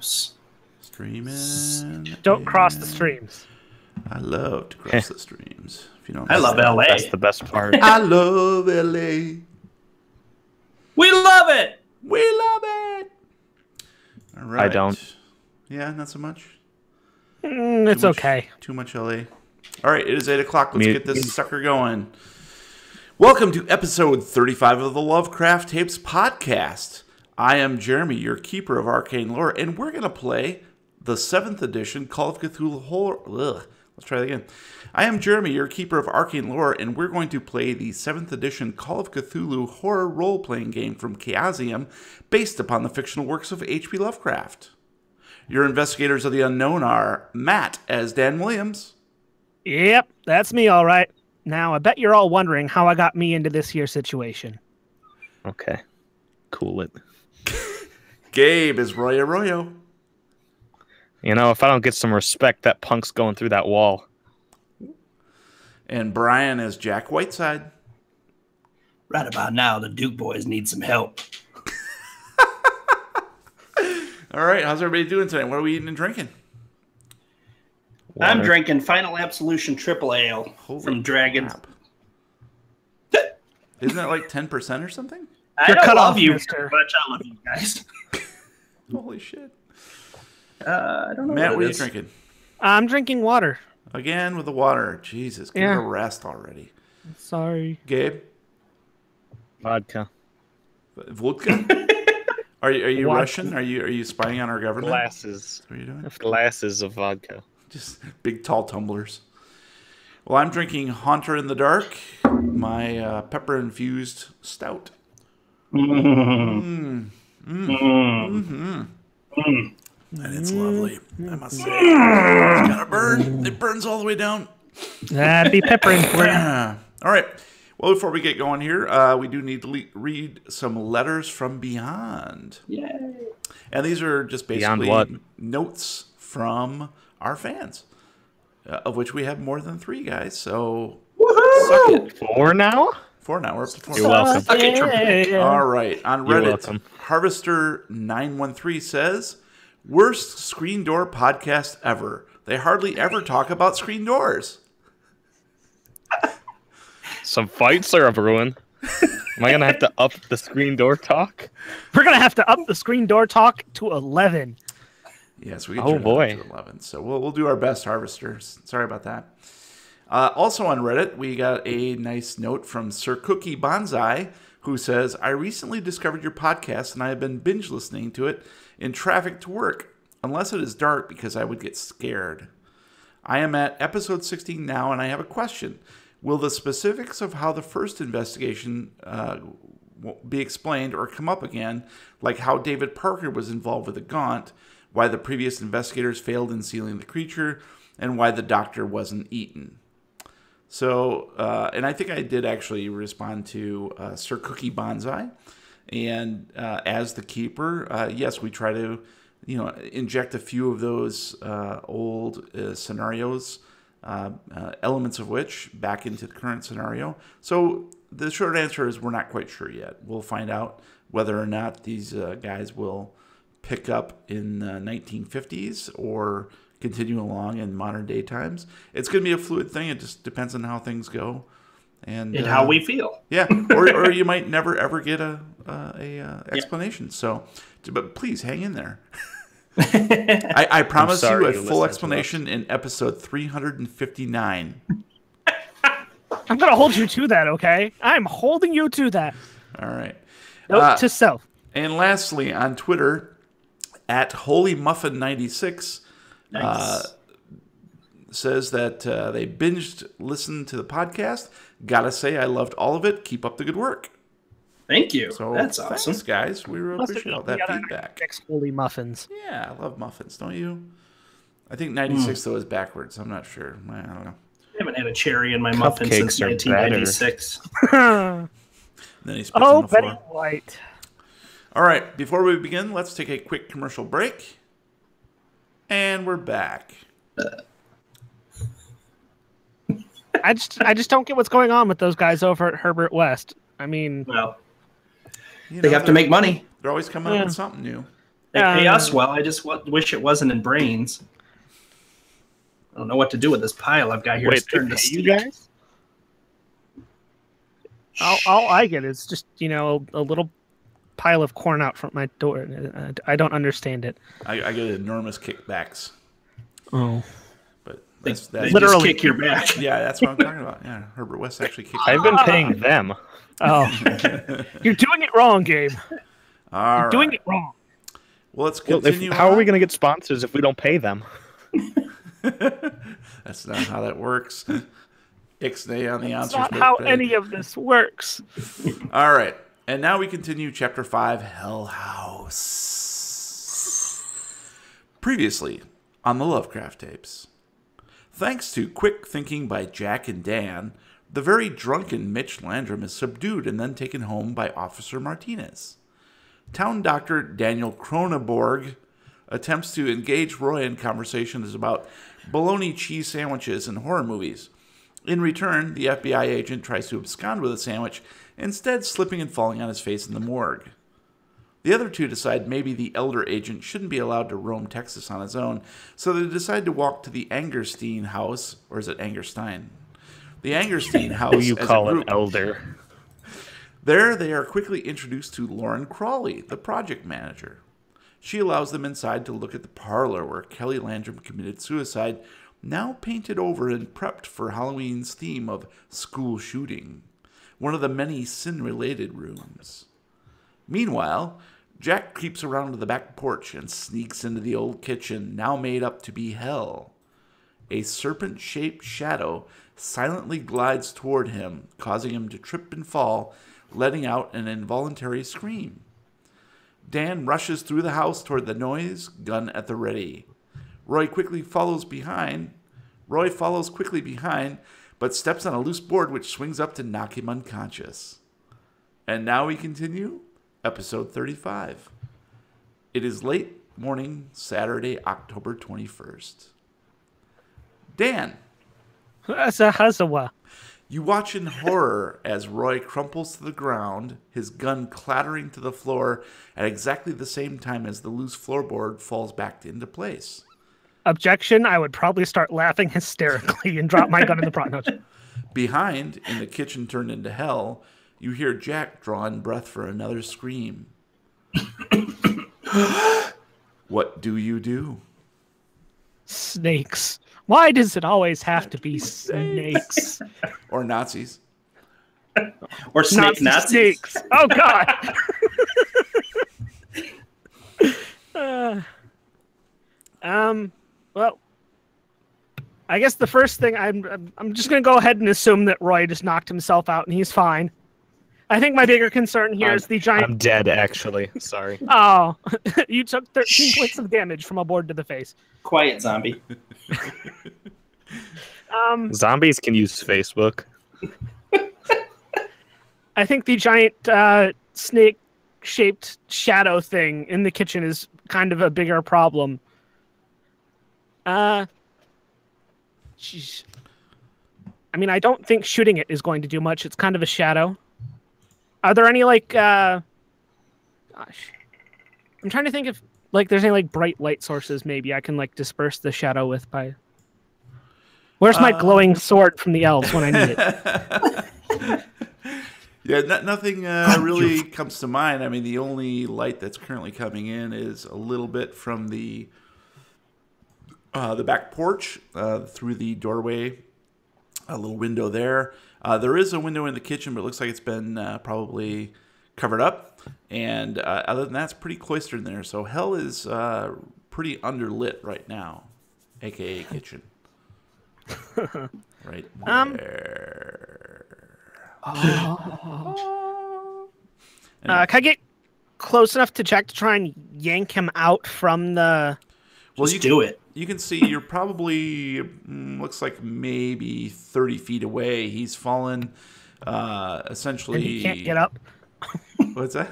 house. Streaming. Don't cross the streams. I love to cross the streams. If you don't, I love LA. That's the best part. I love LA. We love it. We love it. All right. I don't. Yeah, not so much. It's okay. Too much LA. All right, it is 8 o'clock. Let's Me- get this sucker going. Welcome to episode 35 of the Lovecraft Tapes podcast. I am Jeremy, your keeper of arcane lore, and we're going to play the 7th edition Call of Cthulhu horror. Let's try that again. I am Jeremy, your keeper of arcane lore, and we're going to play the 7th edition Call of Cthulhu horror role-playing game from Chaosium, based upon the fictional works of H.P. Lovecraft. Your investigators of the unknown are Matt as Dan Williams. Yep, that's me, all right. Now, I bet you're all wondering how I got me into this here situation. Okay. Cool it. Gabe is Roy Arroyo. You know, if I don't get some respect, that punk's going through that wall. And Brian is Jack Whiteside. Right about now, the Duke boys need some help. All right, how's everybody doing tonight? What are we eating and drinking? I'm Water. drinking Final Absolution Triple Ale Holy from Dragons. crap. Isn't that like 10% or something? I You're don't cut love off, you mister. very much. I love you guys. Holy shit. I don't know Matt, what what it are you is. drinking? I'm drinking water. Again with the water. Jesus, get Yeah. a rest already. Sorry. Gabe? Vodka. Vodka? Are you What? Russian? Are you spying on our government? Glasses. What are you doing? Glasses of vodka. Just big tall tumblers. Well, I'm drinking Haunter in the Dark, my pepper-infused stout. And it's lovely, I must say. It's got a burn. It burns all the way down. That'd be peppering for you. All right. Well, before we get going here, we do need to read some letters from beyond. Yay. And these are just Beyond basically what? notes from our fans, of which we have more than 3 guys. So suck it. 4 now? 4 now. We're up to 4. You're welcome. Suck it, Triple. All right. On You're Reddit, welcome. Harvester913 says, worst screen door podcast ever. They hardly ever talk about screen doors. Some fights are brewing. Am I going to have to up the screen door talk? We're going to have to up the screen door talk to 11. Yes, we can Oh, turn boy. it up to 11. So we'll do our best, Harvesters. Sorry about that. Also on Reddit, we got a nice note from Sir Cookie Bonsai, who says, I recently discovered your podcast and I have been binge listening to it in traffic to work, unless it is dark because I would get scared. I am at episode 16 now and I have a question. Will the specifics of how the first investigation be explained or come up again, like how David Parker was involved with the Gaunt, why the previous investigators failed in sealing the creature, and why the doctor wasn't eaten? So, and I think I did actually respond to Sir Cookie Bonsai, and as the keeper, yes, we try to, inject a few of those old scenarios, elements of which back into the current scenario. So the short answer is we're not quite sure yet. We'll find out whether or not these guys will pick up in the 1950s or continue along in modern day times. It's going to be a fluid thing. It just depends on how things go and how we feel. Yeah, or you might never ever get a explanation. So, but please hang in there. I promise sorry you a to full listen to explanation in episode 359. I'm going to hold you to that, okay? I'm holding you to that. All right. Note to self. And lastly, on Twitter, at HolyMuffin96, Nice. says that they binged listened to the podcast. Gotta say, I loved all of it. Keep up the good work. Thank you. So That's thanks, awesome. guys. We really appreciate all that feedback. 6 holy muffins. Yeah, I love muffins, don't you? I think 96 though is backwards. I'm not sure. I don't know. I haven't had a cherry in my muffin since Cupcakes are 1996. Then he spits Oh, on the Betty floor. White. All right, before we begin, let's take a quick commercial break. And we're back. I just don't get what's going on with those guys over at Herbert West. I mean, Well, You they know, have to make money. They're always coming up with something new. They pay us well. I just wish it wasn't in brains. I don't know what to do with this pile I've got here. Wait, It's turned to you steak. guys? All I get is just a little pile of corn out front my door. I don't understand it. I get enormous kickbacks, Oh, but They that's just Literally. kick your back. yeah, that's what I'm talking about. Yeah, Herbert West actually kicked. I've been paying them. oh, you're doing it wrong, Gabe. All You're doing right. it wrong. Well, let's Well, continue. how are we on. going to get sponsors if we don't pay them? That's not how that works. Ixnay on the That's answers. not how any of this works. All right. And now we continue Chapter 5, Hell House. Previously on the Lovecraft tapes. Thanks to quick thinking by Jack and Dan, the very drunken Mitch Landrum is subdued and then taken home by Officer Martinez. Town Doctor Daniel Cronenborg attempts to engage Roy in conversations about bologna cheese sandwiches and horror movies. In return, the FBI agent tries to abscond with a sandwich, instead slipping and falling on his face in the morgue. The other two decide maybe the elder agent shouldn't be allowed to roam Texas on his own, so they decide to walk to the Angerstein house, or is it Angerstein? The Angerstein house Who you as call a an group. elder? There, they are quickly introduced to Lauren Crawley, the project manager. She allows them inside to look at the parlor where Kelly Landrum committed suicide, now painted over and prepped for Halloween's theme of school shooting, one of the many sin-related rooms. Meanwhile, Jack creeps around to the back porch and sneaks into the old kitchen, now made up to be hell. A serpent-shaped shadow silently glides toward him, causing him to trip and fall, letting out an involuntary scream. Dan rushes through the house toward the noise, gun at the ready. Roy follows quickly behind, but steps on a loose board which swings up to knock him unconscious. And now we continue, episode 35. It is late morning, Saturday, October 21st. Dan, Hazawa. you watch in horror as Roy crumples to the ground, his gun clattering to the floor at exactly the same time as the loose floorboard falls back into place. Objection, I would probably start laughing hysterically and drop my gun in the front. No. Behind, in the kitchen turned into hell, you hear Jack drawing breath for another scream. What do you do? Snakes. Why does it always have to be snakes? Or Nazis. Or snake Nazi Nazis. snakes. Oh, God. Well, I guess the first thing I'm just going to go ahead and assume that Roy just knocked himself out and he's fine. I think my bigger concern here is the giant. I'm dead, actually. Sorry. Oh, you took 13 points of damage from a board to the face. Quiet, zombie. Zombies can use Facebook. I think the giant snake-shaped shadow thing in the kitchen is kind of a bigger problem. Jeez. I mean, I don't think shooting it is going to do much. It's kind of a shadow. Are there any, gosh. I'm trying to think if, there's any, bright light sources maybe I can, disperse the shadow with by... Where's my glowing sword from the elves when I need it? Yeah, nothing really comes to mind. I mean, the only light that's currently coming in is a little bit from the back porch through the doorway, a little window there. There is a window in the kitchen, but it looks like it's been probably covered up. And other than that, it's pretty cloistered in there. So hell is pretty underlit right now, a.k.a. kitchen. Right there. Can I get close enough to Jack to try and yank him out from the... Well, Just do it. You can see you're probably, looks like maybe 30 feet away. He's fallen, essentially... And he can't get up. What's that?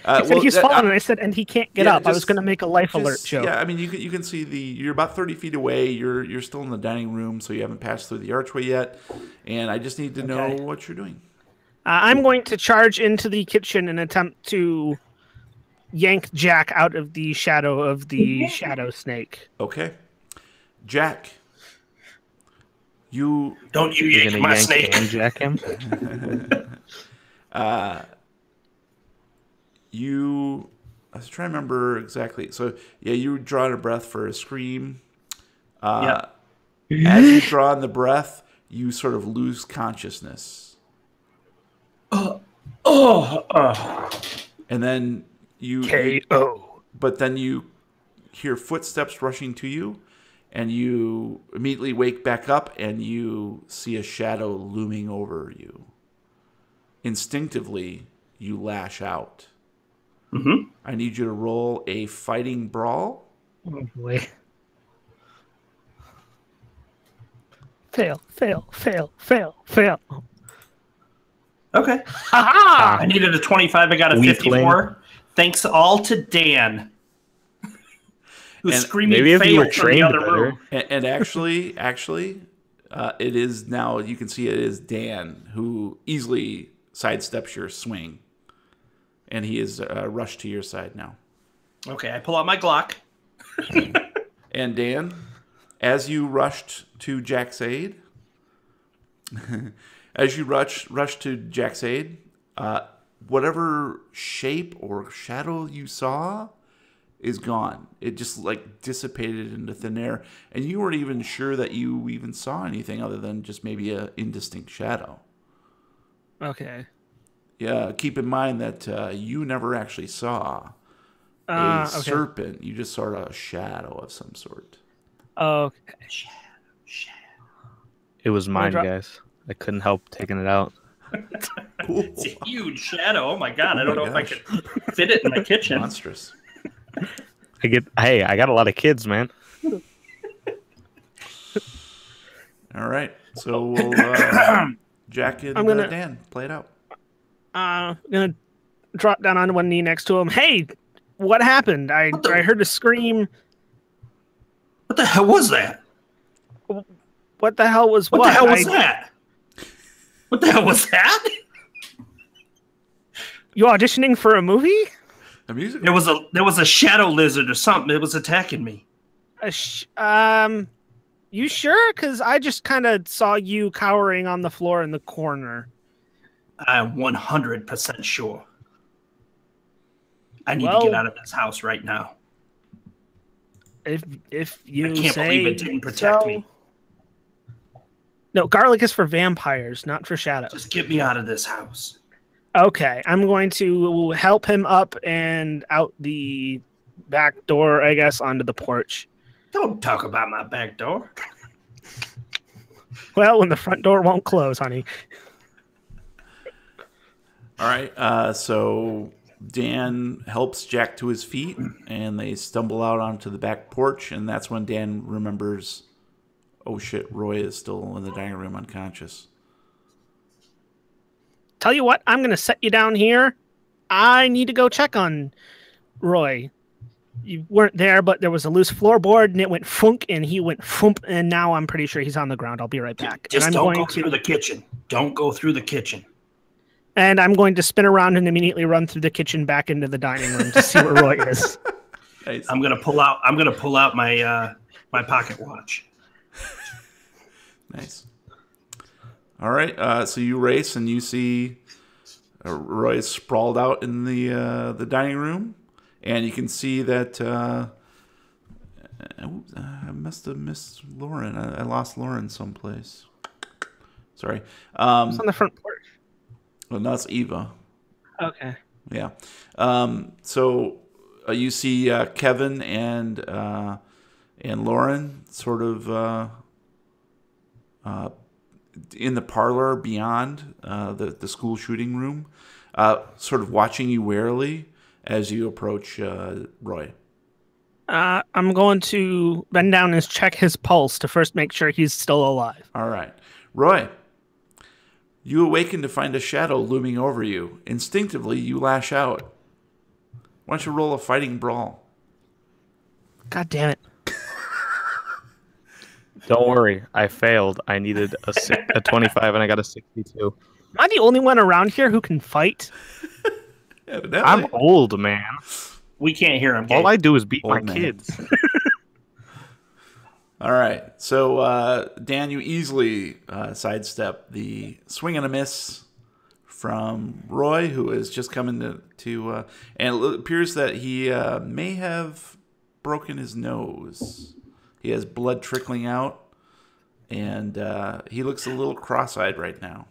I said he's fallen, and I said, and he can't get up. I was just- going to make a life alert just- joke. Yeah, I mean, you can see you're about 30 feet away. You're still in the dining room, so you haven't passed through the archway yet. And I just need to know Okay. what you're doing. I'm going to charge into the kitchen and attempt to yank Jack out of the shadow of the shadow snake. Okay. Jack, you Don't you You're yank gonna my yank snake. and jack him? I was trying to remember exactly. So yeah, you draw in a breath for a scream. Yep. As you draw in the breath, you sort of lose consciousness, and then you KO. but then you hear footsteps rushing to you, and you immediately wake back up and you see a shadow looming over you. Instinctively, you lash out. Mm-hmm. I need you to roll a fighting brawl. Oh boy. Fail, fail, fail, fail, fail. Okay. Ha I needed a 25. I got a Weakling. 54. Thanks all to Dan, who's And screaming maybe if you fail were from the trained other better. room. And actually, it is now, you can see it is Dan who easily sidesteps your swing. And he is rushed to your side now. Okay, I pull out my Glock. And Dan, as you rushed to Jack's aid, whatever shape or shadow you saw is gone. It just like dissipated into thin air, and you weren't even sure that you even saw anything other than just maybe a indistinct shadow. Okay. Yeah, keep in mind that you never actually saw a Okay. serpent. You just saw a shadow of some sort. Okay. It was mine, drop- guys. I couldn't help taking it out. Cool. It's a huge shadow. Oh my god! I don't know my if I could fit it in my kitchen. Monstrous. I got a lot of kids, man. All right, so we'll Jack and I'm gonna- Dan play it out. I'm gonna drop down on one knee next to him. Hey, what happened? I heard a scream. What the hell was that? What the hell was What what? the hell was that? What the hell was that? You auditioning for a movie? The music. There was a shadow lizard or something. It was attacking me. You sure? Because I just kind of saw you cowering on the floor in the corner. I'm 100% sure. I need Well- to get out of this house right now. If you I can't say believe it didn't protect so. me. No, garlic is for vampires, not for shadows. Just get me out of this house. Okay, I'm going to help him up and out the back door, I guess, onto the porch. Don't talk about my back door. Well, when the front door won't close, honey. All right, so Dan helps Jack to his feet, and they stumble out onto the back porch, and that's when Dan remembers, oh shit, Roy is still in the dining room unconscious. Tell you what, I'm going to set you down here. I need to go check on Roy. You weren't there, but there was a loose floorboard, and it went funk, and he went thump, and now I'm pretty sure he's on the ground. I'll be right back. Just and I'm don't going go through the kitchen. Don't go through the kitchen. And I'm going to spin around and immediately run through the kitchen back into the dining room to see where Roy is. Nice. I'm gonna pull out my my pocket watch. Nice. All right, so you race and you see Roy is sprawled out in the dining room, and you can see that I must have missed Lauren. I lost Lauren someplace. Sorry. It's on the front porch. Well, no, it's Eva. Okay. Yeah. So you see Kevin and Lauren sort of in the parlor beyond the school shooting room, sort of watching you warily as you approach Roy. I'm going to bend down and check his pulse to first make sure he's still alive. All right. Roy, you awaken to find a shadow looming over you. Instinctively, you lash out. Why don't you roll a fighting brawl? God damn it. Don't worry, I failed. I needed a 25 and I got a 62. Am I the only one around here who can fight? Evidently. I'm old, man. We can't hear him. All Gabe. I do is beat Old my man. kids. All right. So, Dan, you easily sidestep the swing and a miss from Roy, who is just coming to and it appears that he may have broken his nose. He has blood trickling out, and he looks a little cross-eyed right now.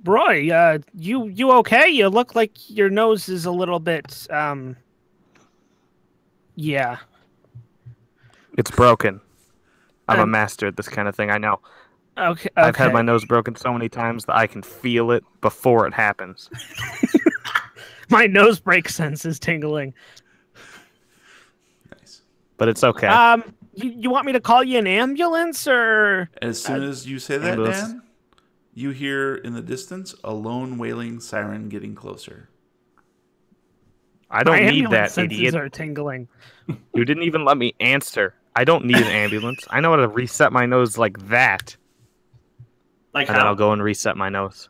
Roy, you okay? You look like your nose is a little bit yeah. It's broken. I'm a Um, master at this kind of thing. I know. Okay. I've had my nose broken so many times that I can feel it before it happens. My nose break sense is tingling. Nice. But it's okay. You want me to call you an ambulance or As soon as you say that, ambulance. Dan, you hear in the distance a lone wailing siren getting closer. I don't my need ambulance that, senses idiot. are tingling? You didn't even let me answer. I don't need an ambulance. I know how to reset my nose like that. Like And then how? I'll go and reset my nose.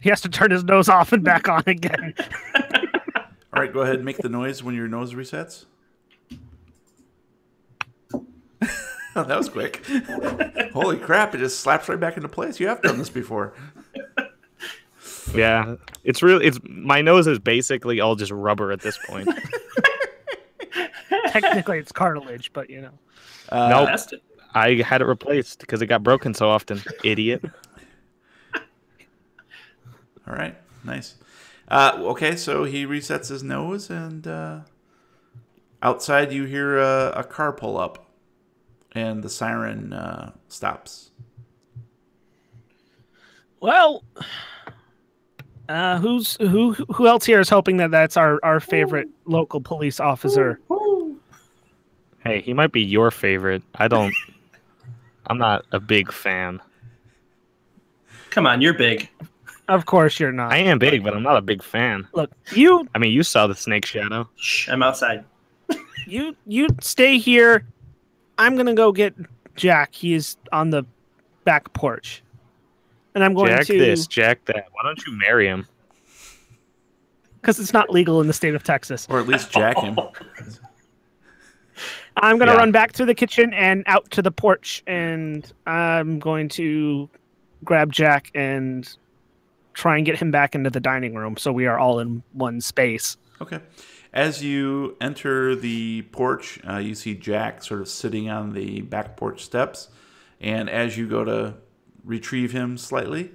He has to turn his nose off and back on again. All right, go ahead and make the noise when your nose resets. Oh, that was quick. Holy crap, it just slaps right back into place. You have done this before. Yeah. It's my nose is basically all just rubber at this point. Technically, it's cartilage, but you know. Nope. Test it. I had it replaced because it got broken so often. Idiot. All right, nice. Okay, so he resets his nose, and outside you hear a car pull up, and the siren stops. Well, who else here is hoping that that's our favorite local police officer? Hey, he might be your favorite. I'm not a big fan. Come on, you're big. Of course you're not. I am big, but I'm not a big fan. Look, you I mean, you saw the snake shadow. Shh, I'm outside. you stay here. I'm gonna go get Jack. He is on the back porch, and I'm going Jack to this, Jack that. Why don't you marry him? because it's not legal in the state of Texas. Or at least jack him. I'm gonna Yeah. run back through the kitchen and out to the porch, and I'm going to grab Jack and try and get him back into the dining room so we are all in one space. Okay. As you enter the porch, you see Jack sort of sitting on the back porch steps. And as you go to retrieve him slightly,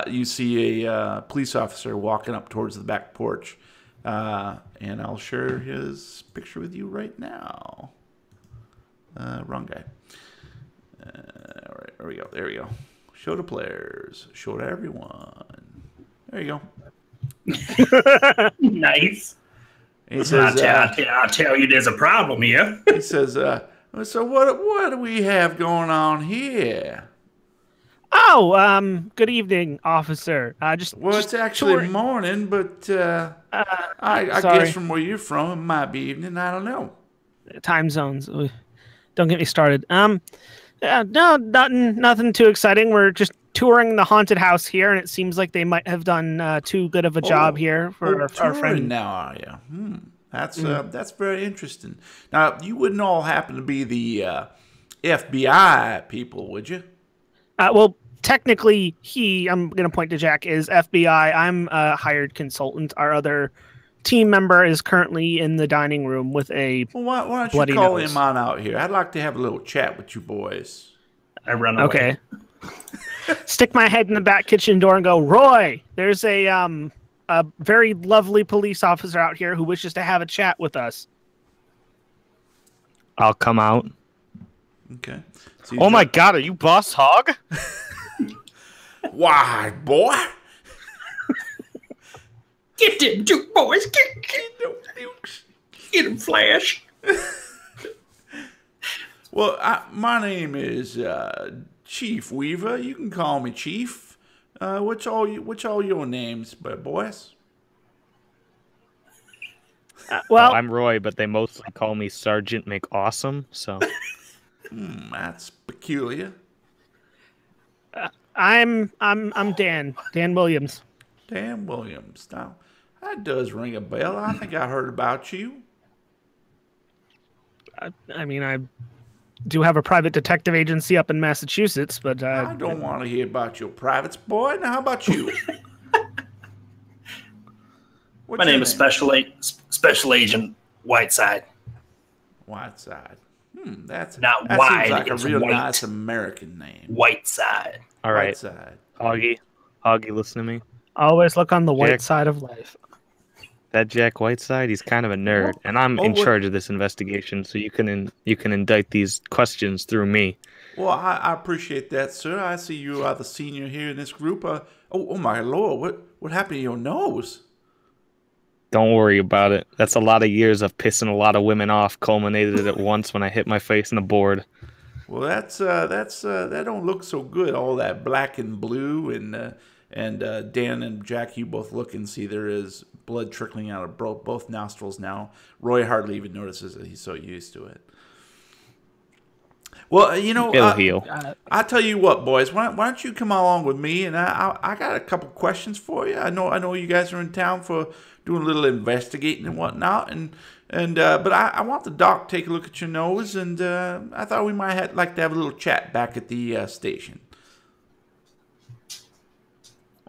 you see a police officer walking up towards the back porch. And I'll share his picture with you right now. Wrong guy. All right, there we go. There we go. Show to players. Show to everyone. There you go. Nice. And he says, I'll tell you there's a problem here. he says, so what do we have going on here? Oh, good evening, officer. Just It's actually touring- morning, but I sorry. guess from where you're from, it might be evening. I don't know. time zones. Don't get me started. No, nothing too exciting. We're just touring the haunted house here, and it seems like they might have done too good of a job here for our touring friend. now, are you? That's very interesting. Now, you wouldn't all happen to be the FBI people, would you? Well, technically, I'm going to point to Jack, is FBI. I'm a hired consultant. Our other team member is currently in the dining room with a Well, why don't bloody you call nose. him on out here? I'd like to have a little chat with you boys. I run away. Okay. Stick my head in the back kitchen door and go, Roy, there's a very lovely police officer out here who wishes to have a chat with us. I'll come out. Okay. So Oh my god, are you Boss Hog? Why, boy? Get them Duke boys. Get them, Flash. Well, my name is Chief Weaver. You can call me Chief. What's all your names, boys? Well, I'm Roy, but they mostly call me Sergeant McAwesome, so That's peculiar. I'm Dan Williams. Dan Williams. Now, that does ring a bell. I think I heard about you. I mean, I do have a private detective agency up in Massachusetts, but I don't want to hear about your privates, boy. Now, how about you? My name is Special Agent Whiteside. Whiteside. That Not seems wide, like a it's real white. nice American name. Whiteside. All right, Whiteside. Augie, listen to me. always look on the white Jack. side of life. That Jack Whiteside, he's kind of a nerd, and I'm in charge of this investigation, so you can indict these questions through me. Well, I appreciate that, sir. I see you are the senior here in this group. Oh my lord, what happened to your nose? Don't worry about it. That's a lot of years of pissing a lot of women off culminated at once when I hit my face in the board. Well, that don't look so good. All that black and blue, and Dan and Jack, you both look and see there is blood trickling out of both nostrils now. Roy hardly even notices it. He's so used to it. Well, It'll heal. I tell you what, boys. Why don't you come along with me? And I got a couple questions for you. I know you guys are in town for doing a little investigating and whatnot. But I want the doc to take a look at your nose, and I thought we might like to have a little chat back at the station.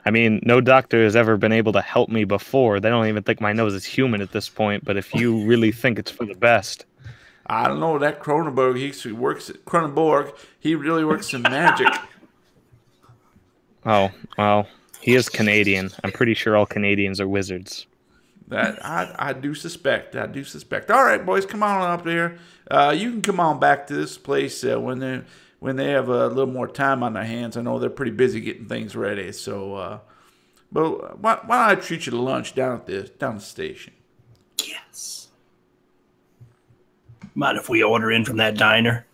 I mean, no doctor has ever been able to help me before. They don't even think my nose is human at this point, but if you really think it's for the best. I don't know, that Cronenberg, he really works some magic. Oh, well, he is Canadian. I'm pretty sure all Canadians are wizards. That I do suspect. All right, boys, come on up there. You can come on back to this place when they have a little more time on their hands. I know they're pretty busy getting things ready. So, but why don't I treat you to lunch down at the station? Yes. Mind if we order in from that diner?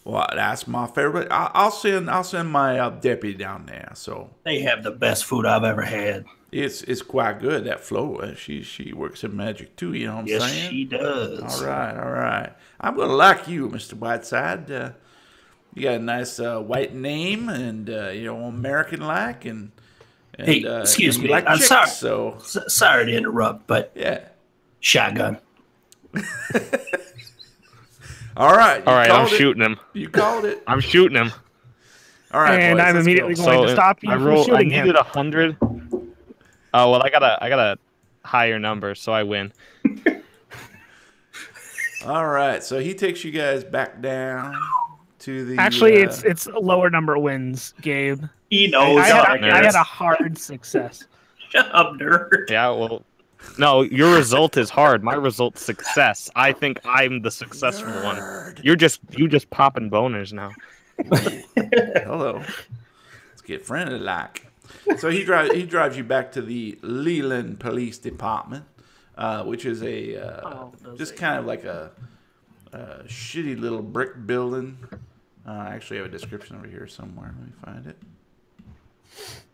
Well, that's my favorite. I'll send my deputy down there. So They have the best food I've ever had. it's quite good. That Flo, she works in magic too. You know what I'm Yes, saying? she does. All right. I'm gonna like you, Mr. Whiteside. You got a nice white name, and American-like, and Hey, excuse you me. like I'm chicks, sorry. So Sorry to interrupt, but yeah. shotgun. All right, I'm shooting him. You called it. I'm shooting him. All right, And boys, I'm let's immediately go. going to stop you I from shooting him. needed 100. Oh well, I got a higher number, so I win. All right, so he takes you guys back down to the. Actually, it's a lower number wins, Gabe. He knows. I had a hard success. Shut up, nerd. Yeah, well, no, your result is hard. My result's success. I think I'm the successful one. You just popping boners now. Hello. Let's get friendly like. So he drives you back to the Leland Police Department, which is just kind of like a shitty little brick building. I actually have a description over here somewhere. Let me find it.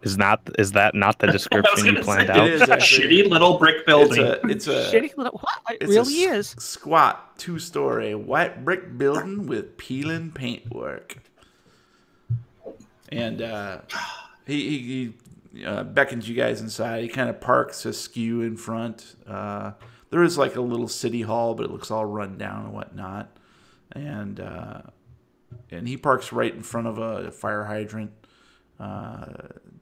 Is that not the description you planned It out? is a actually. shitty little brick building. It's a Shitty little what? It it's really a is. squat 2-story white brick building with peeling paintwork. And he beckons you guys inside. He kind of parks askew in front. There is like a little city hall, but it looks all run down and whatnot. And he parks right in front of a fire hydrant,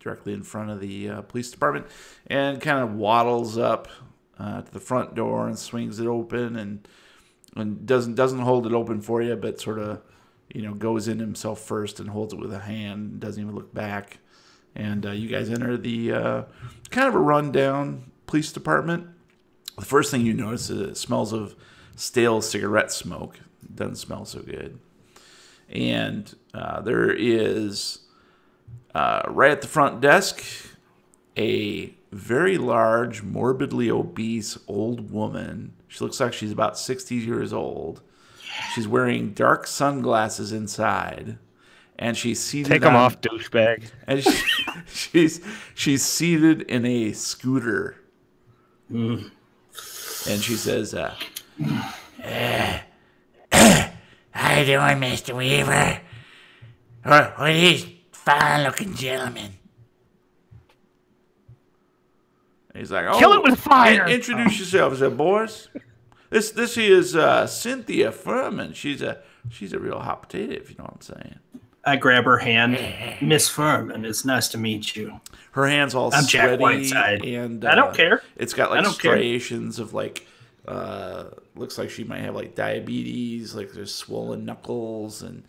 directly in front of the police department, and kind of waddles up to the front door and swings it open, and doesn't hold it open for you, but sort of goes in himself first and holds it with a hand, doesn't even look back. And you guys enter the kind of a rundown police department. The first thing you notice is it smells of stale cigarette smoke. It doesn't smell so good. And there is, right at the front desk, a very large, morbidly obese old woman. She looks like she's about 60 years old. She's wearing dark sunglasses inside. And she's seated. Take them off, douchebag. And she's seated in a scooter. And she says, "How you doing, Mr. Weaver? What are these fine-looking gentlemen?" He's like, oh, Kill it with fire. Introduce yourself. I said, boys, this is Cynthia Furman. She's a real hot potato, if you know what I'm saying. I grab her hand. Miss Furman, it's nice to meet you. Her hand's all I'm Jack sweaty, Whiteside. and I don't care. It's got like I don't care. striations of like, looks like she might have like diabetes. Like there's swollen knuckles, and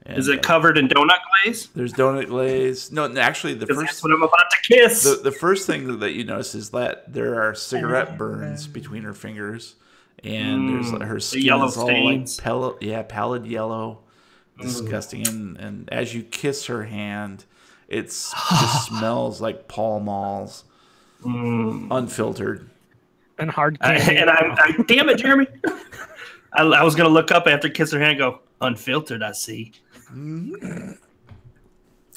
Is it covered in donut glaze? There's donut glaze. No, actually, the first That's what I'm about to kiss. the first thing that you notice is that there are cigarette burns between her fingers, and there's like, her skin yellow is all stains. like pallid yellow, disgusting. And as you kiss her hand, it just smells like Pall Malls, unfiltered. And hard candy. I damn it, Jeremy. I was gonna look up after kiss her hand and go, unfiltered, I see.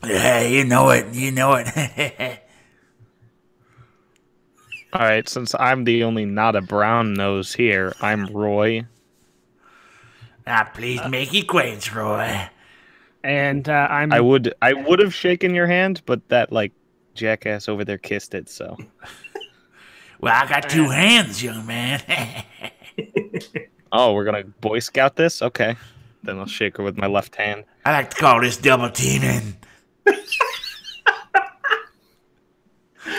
Yeah, you know it. All right, since I'm the only not a brown nose here, I'm Roy. Please make acquaintance, Roy. And I'm. I would have shaken your hand, but that like jackass over there kissed it. So. Well, I got two hands, young man. Oh, we're gonna Boy Scout this? Okay. Then I'll shake her with my left hand. I like to call this double teaming.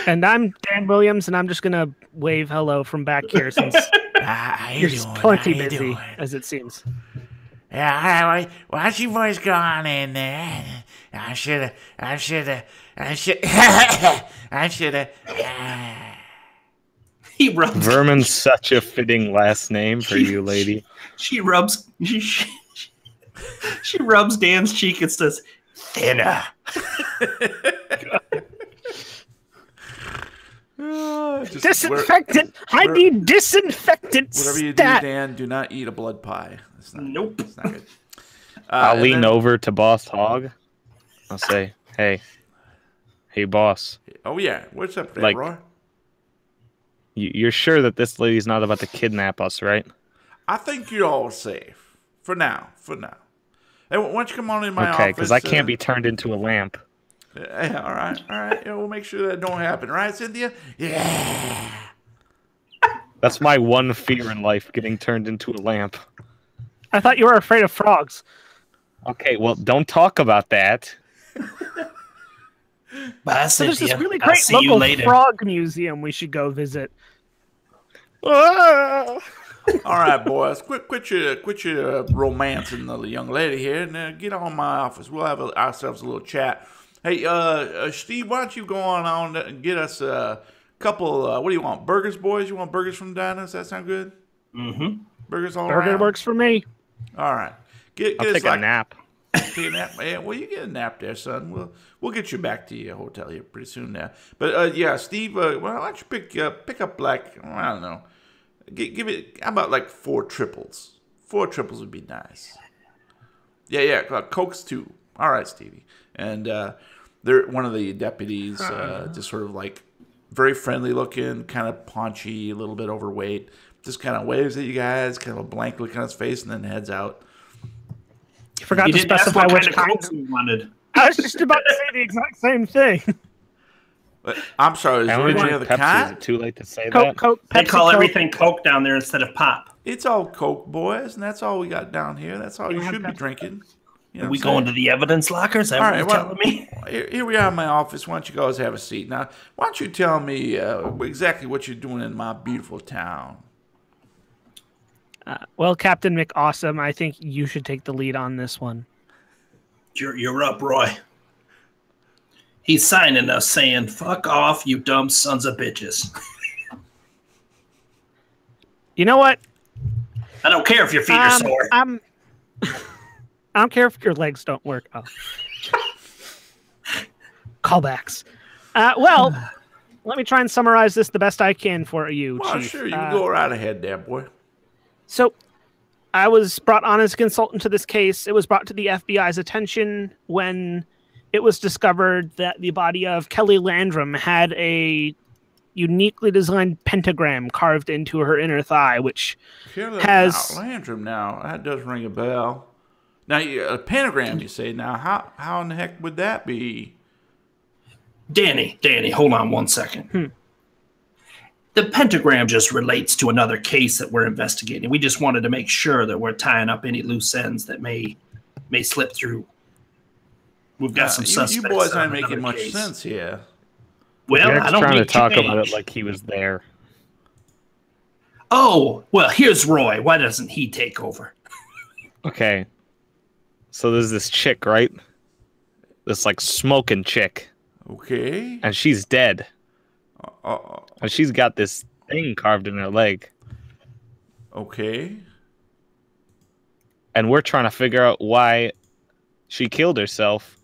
And I'm Dan Williams, and I'm just gonna wave hello from back here since you're plenty busy, as it seems. Yeah, why don't you boys go on in there? I should have. He rubs. Vermin's such a fitting last name for you, lady. She rubs. She rubs Dan's cheek and says, "Thinner." Disinfectant. I need disinfectant. Whatever you do, stat. Dan, do not eat a blood pie. Nope. It's not good. I'll lean over to Boss Hog. I'll say, hey, boss. Oh yeah, what's up, there, Like- Roy? You're sure that this lady's not about to kidnap us, right? I think you're all safe for now. Hey, why don't you come on in my office? Okay, because I can't be turned into a lamp. Yeah, all right. Yeah, we'll make sure that don't happen, right, Cynthia? Yeah. That's my one fear in life, getting turned into a lamp. I thought you were afraid of frogs. Okay, well, don't talk about that. Bye, So there's this Cynthia. really I'll great see you local later. frog museum we should go visit. All right, boys. Quit your romancing the young lady here, and get on my office. We'll have ourselves a little chat. Hey, Steve, why don't you go on and get us a couple? What do you want? Burgers, boys? You want burgers from Dinah's? That sound good? Mm-hmm. Burgers all Burger around. works for me. All right. Get I'll us take a nap. Take a nap. Yeah, well, you get a nap there, son. We'll get you back to your hotel here pretty soon now. But yeah, Steve, why don't you pick up like, I don't know, give it, how about like 4 triples? 4 triples would be nice. Yeah, Cokes too. All right, Stevie. And they're one of the deputies, just sort of like very friendly looking, kind of paunchy, a little bit overweight. Just kind of waves at you guys, kind of a blank look on his face, and then heads out. You forgot to didn't ask specify what which kind kind. of Coke you wanted. I was just about to say the exact same thing. I'm sorry, is I there only any drink other Pepsi. Is kind? it too late to say Coke, that? Coke, They Pepsi, call Coke. everything Coke down there instead of pop. It's all Coke, boys, and that's all we got down here. That's all you should be drinking. You know Are we what I'm going saying? to the evidence locker? Is that All what right, you're well, telling me? Here we are in my office. Why don't you guys have a seat? Now, why don't you tell me exactly what you're doing in my beautiful town? Well, Captain McAwesome, I think you should take the lead on this one. You're up, Roy. He's signing us saying, "Fuck off, you dumb sons of bitches." You know what? I don't care if your feet are sore. I don't care if your legs don't work. Oh. Callbacks. Well, let me try and summarize this the best I can for you, Well, Chief. sure, you can go right ahead there, boy. So, I was brought on as a consultant to this case. It was brought to the FBI's attention when it was discovered that the body of Kelly Landrum had a uniquely designed pentagram carved into her inner thigh, which has... Landrum now. That does ring a bell. Now, a pentagram, you say. Now, how in the heck would that be? Danny, hold on one second. The pentagram just relates to another case that we're investigating. We just wanted to make sure that we're tying up any loose ends that may slip through. We've got some suspects. You boys aren't on making another much case. sense here. Well, Eric's I don't trying to need talk change. about it like he was there. Oh, well, here's Roy. Why doesn't he take over? Okay. So there's this chick, right? This like smoking chick. Okay. And she's dead. Uh, And she's got this thing carved in her leg. okay. And we're trying to figure out why she killed herself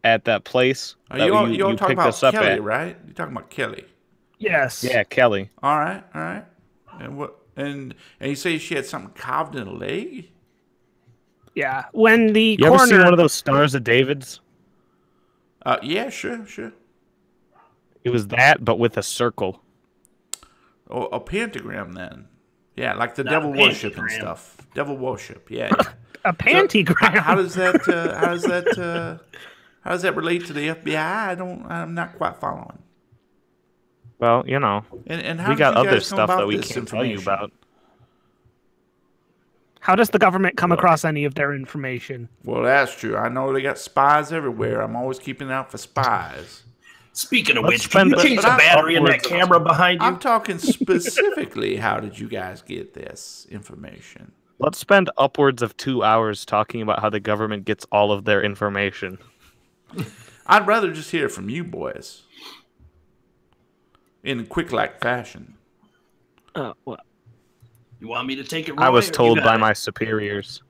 at that place that You you talking picked about us up Kelly, at. right? You're talking about Kelly. Yes. Yeah, Kelly. All right. And what? And you say she had something carved in her leg? Yeah. When the You ever seen coroner, one of those Stars of David's? Yeah, sure. It was that, but with a circle. Oh, a pentagram then. Yeah, like the Not devil a worship and pentagram. stuff. Devil worship. Yeah. a pantygram. How does that? How does that relate to the FBI? I'm not quite following. Well, you know, And how we got did you other guys come stuff about that we this can't tell you information? about. How does the government come across any of their information? Well, that's true. I know they got spies everywhere. I'm always keeping out for spies. Speaking of Let's which, can you spend- change but the battery in that upwards of- camera behind you? I'm talking specifically. How did you guys get this information? Let's spend upwards of 2 hours talking about how the government gets all of their information. I'd rather just hear it from you boys in quick-like fashion. Well, You want me to take it, Roy? I was or told you by got my it? superiors.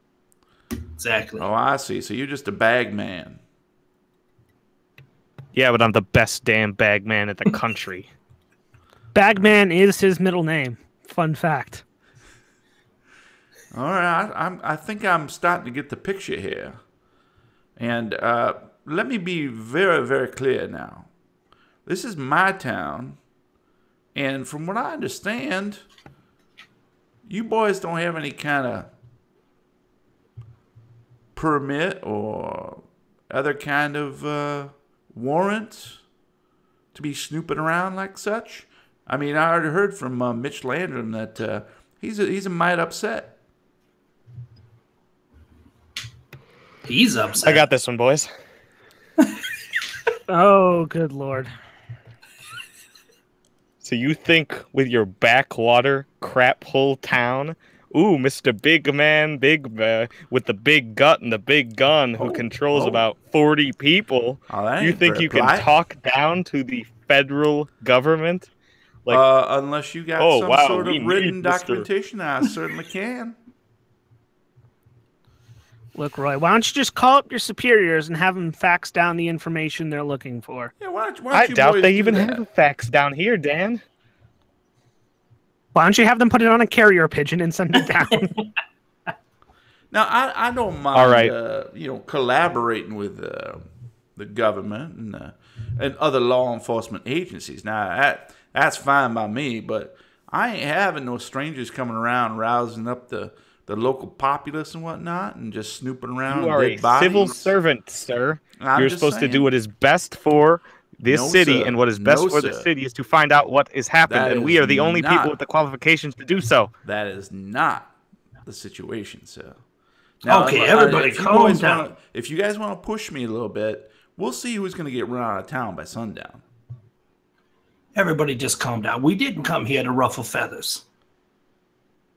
Exactly. Oh, I see. So you're just a bag man. Yeah, but I'm the best damn bag man in the country. Bagman is his middle name. Fun fact. All right, I think I'm starting to get the picture here. And let me be very, very clear now. This is my town, and from what I understand, you boys don't have any kind of permit or other kind of warrant to be snooping around like such. I mean, I already heard from Mitch Landrum that he's a mite upset. He's upset. I got this one, boys. Oh, good lord. So you think with your backwater crap hole town, ooh, Mr. Big Man, with the big gut and the big gun who controls about 40 people, Oh, that you ain't think very you can polite. talk down to the federal government? Like, Unless you got oh, some wow, sort we of written need Mr. documentation, I certainly can. Look, Roy, why don't you just call up your superiors and have them fax down the information they're looking for? Yeah, why don't I you doubt boys they do even that? have a fax down here, Dan. Why don't you have them put it on a carrier pigeon and send it down? Now, I don't mind, All right. Collaborating with the government and other law enforcement agencies. Now, that's fine by me, but I ain't having no strangers coming around rousing up the local populace and whatnot and just snooping around You are dead a bodies. civil servant, sir. I'm You're just supposed to do saying. what is best for this No, city, sir. and what is best No, for the sir. city is to find out what has happened, That and we is are the only not- people with the qualifications to do so. That is not the situation, sir. Now, Okay, if- everybody if you calm boys down. if you guys want to push me a little bit, we'll see who's going to get run out of town by sundown. Everybody just calm down. We didn't come here to ruffle feathers.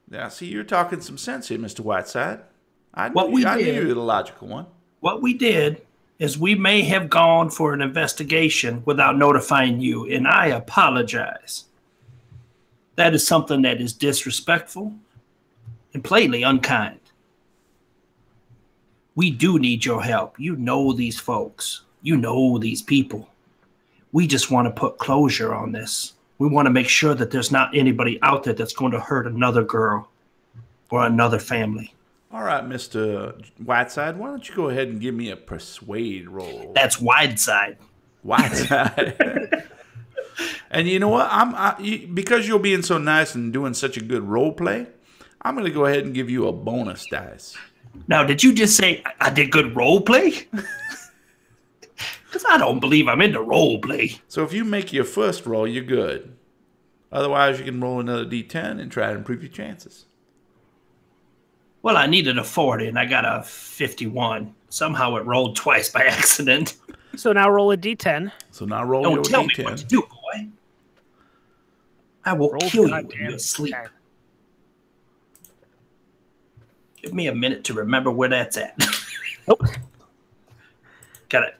Now, see, you're talking some sense here, Mr. Whiteside. I What knew we I knew did- you were the logical one. What we did is we may have gone for an investigation without notifying you, and I apologize. That is something that is disrespectful and plainly unkind. We do need your help. You know these folks. You know these people. We just want to put closure on this. We want to make sure that there's not anybody out there that's going to hurt another girl or another family. All right, Mr. Whiteside, why don't you go ahead and give me a persuade roll? That's wide side. Whiteside. And you know what? Because you're being so nice and doing such a good role play, I'm going to go ahead and give you a bonus dice. Now, did you just say I did good role play? Because I don't believe I'm into role play. So if you make your first roll, you're good. Otherwise, you can roll another d10 and try to improve your chances. Well, I needed a 40 and I got a 51. Somehow it rolled twice by accident. So now roll a d10. So now roll Don't your tell me d10. what to do, boy. I will Roll kill you goddamn when you're asleep. 10. Give me a minute to remember where that's at. Nope. Got it.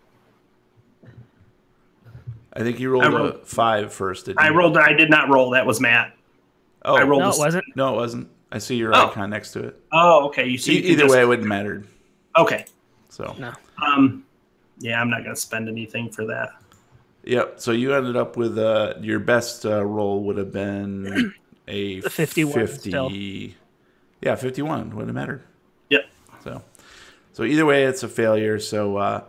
I think you rolled a 5 first. Didn't you? I did not roll. That was Matt. Oh, I rolled No, a- it wasn't. No, it wasn't. I see your Oh. icon next to it. Oh, okay. You see, Either way, it wouldn't matter. Okay. So, No. Yeah, I'm not gonna spend anything for that. yep. So you ended up with your best roll would have been a 51 50. still. Yeah, 51 wouldn't have mattered. Yep. So either way, it's a failure. So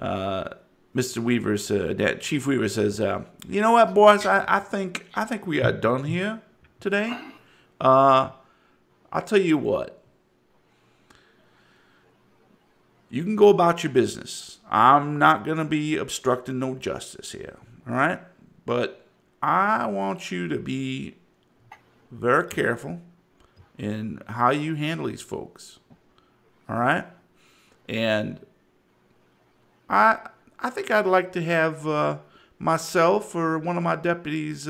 Mr. Weaver said, Chief Weaver says, you know what, boys? I think we are done here today. I'll tell you what. You can go about your business. I'm not going to be obstructing no justice here. All right? But I want you to be very careful in how you handle these folks. All right? And I think I'd like to have myself or one of my deputies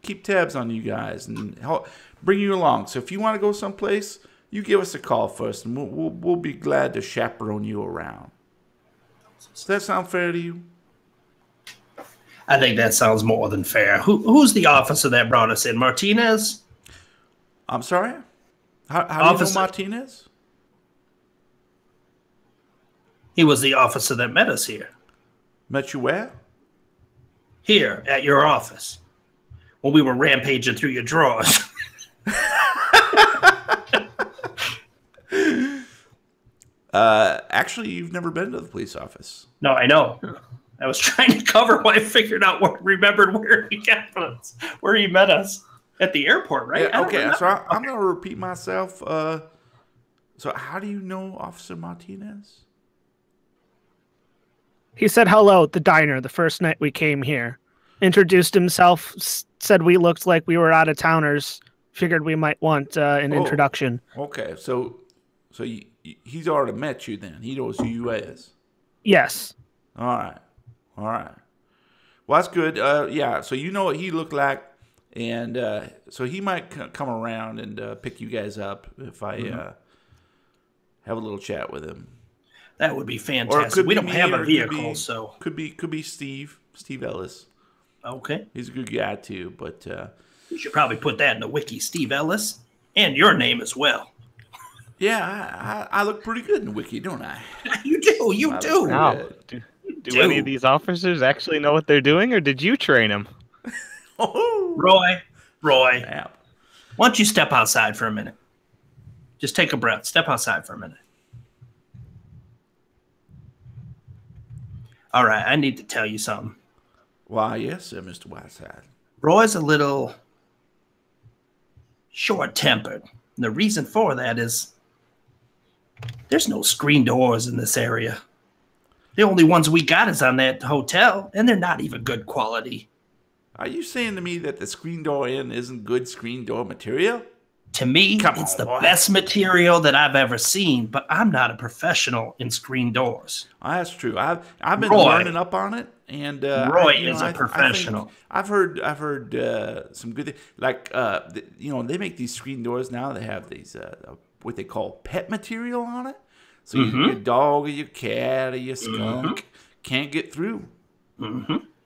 keep tabs on you guys and help bring you along. So if you want to go someplace, you give us a call first, and we'll be glad to chaperone you around. Does that sound fair to you? I think that sounds more than fair. Who's the officer that brought us in? Martinez? I'm sorry? How do you know Officer. Martinez? He was the officer that met us here. Met you where? Here, at your office. When we were rampaging through your drawers. Actually, you've never been to the police office. No, I know. I was trying to cover what I figured out remembered where he got us, where he met us. At the airport, right? Yeah, okay, so I'm going to repeat myself. So how do you know Officer Martinez? He said hello at the diner the first night we came here. Introduced himself, said we looked like we were out of towners. Figured we might want an introduction. Okay, so he's already met you then. He knows who you is. Yes. All right. Well, that's good. Yeah, so you know what he looked like, and so he might come around and pick you guys up if I have a little chat with him. That would be Or it fantastic. could We be don't me, have or a it vehicle, so could be Steve Ellis. okay. He's a good guy too, but You should probably put that in the wiki, Steve Ellis, and your name as well. yeah, I look pretty good in the wiki, don't I? You do. You I do. was- Wow. Do any of these officers actually know what they're doing, or did you train them? Oh, Roy, why snap. don't you step outside for a minute? Just take a breath. Step outside for a minute. All right, I need to tell you something. Why, yes, sir, Mr. Whiteside. Roy's a little short-tempered. And the reason for that is there's no screen doors in this area. The only ones we got is on that hotel, and they're not even good quality. Are you saying to me that the screen door in isn't good screen door material? To me, Come it's on, the boy. best material that I've ever seen, but I'm not a professional in screen doors. Oh, that's true. I've been Roy. learning up on it, and Roy you know, is a professional. I've heard some good things. Like they make these screen doors now. They have these what they call pet material on it, so your dog or your cat or your skunk can't get through.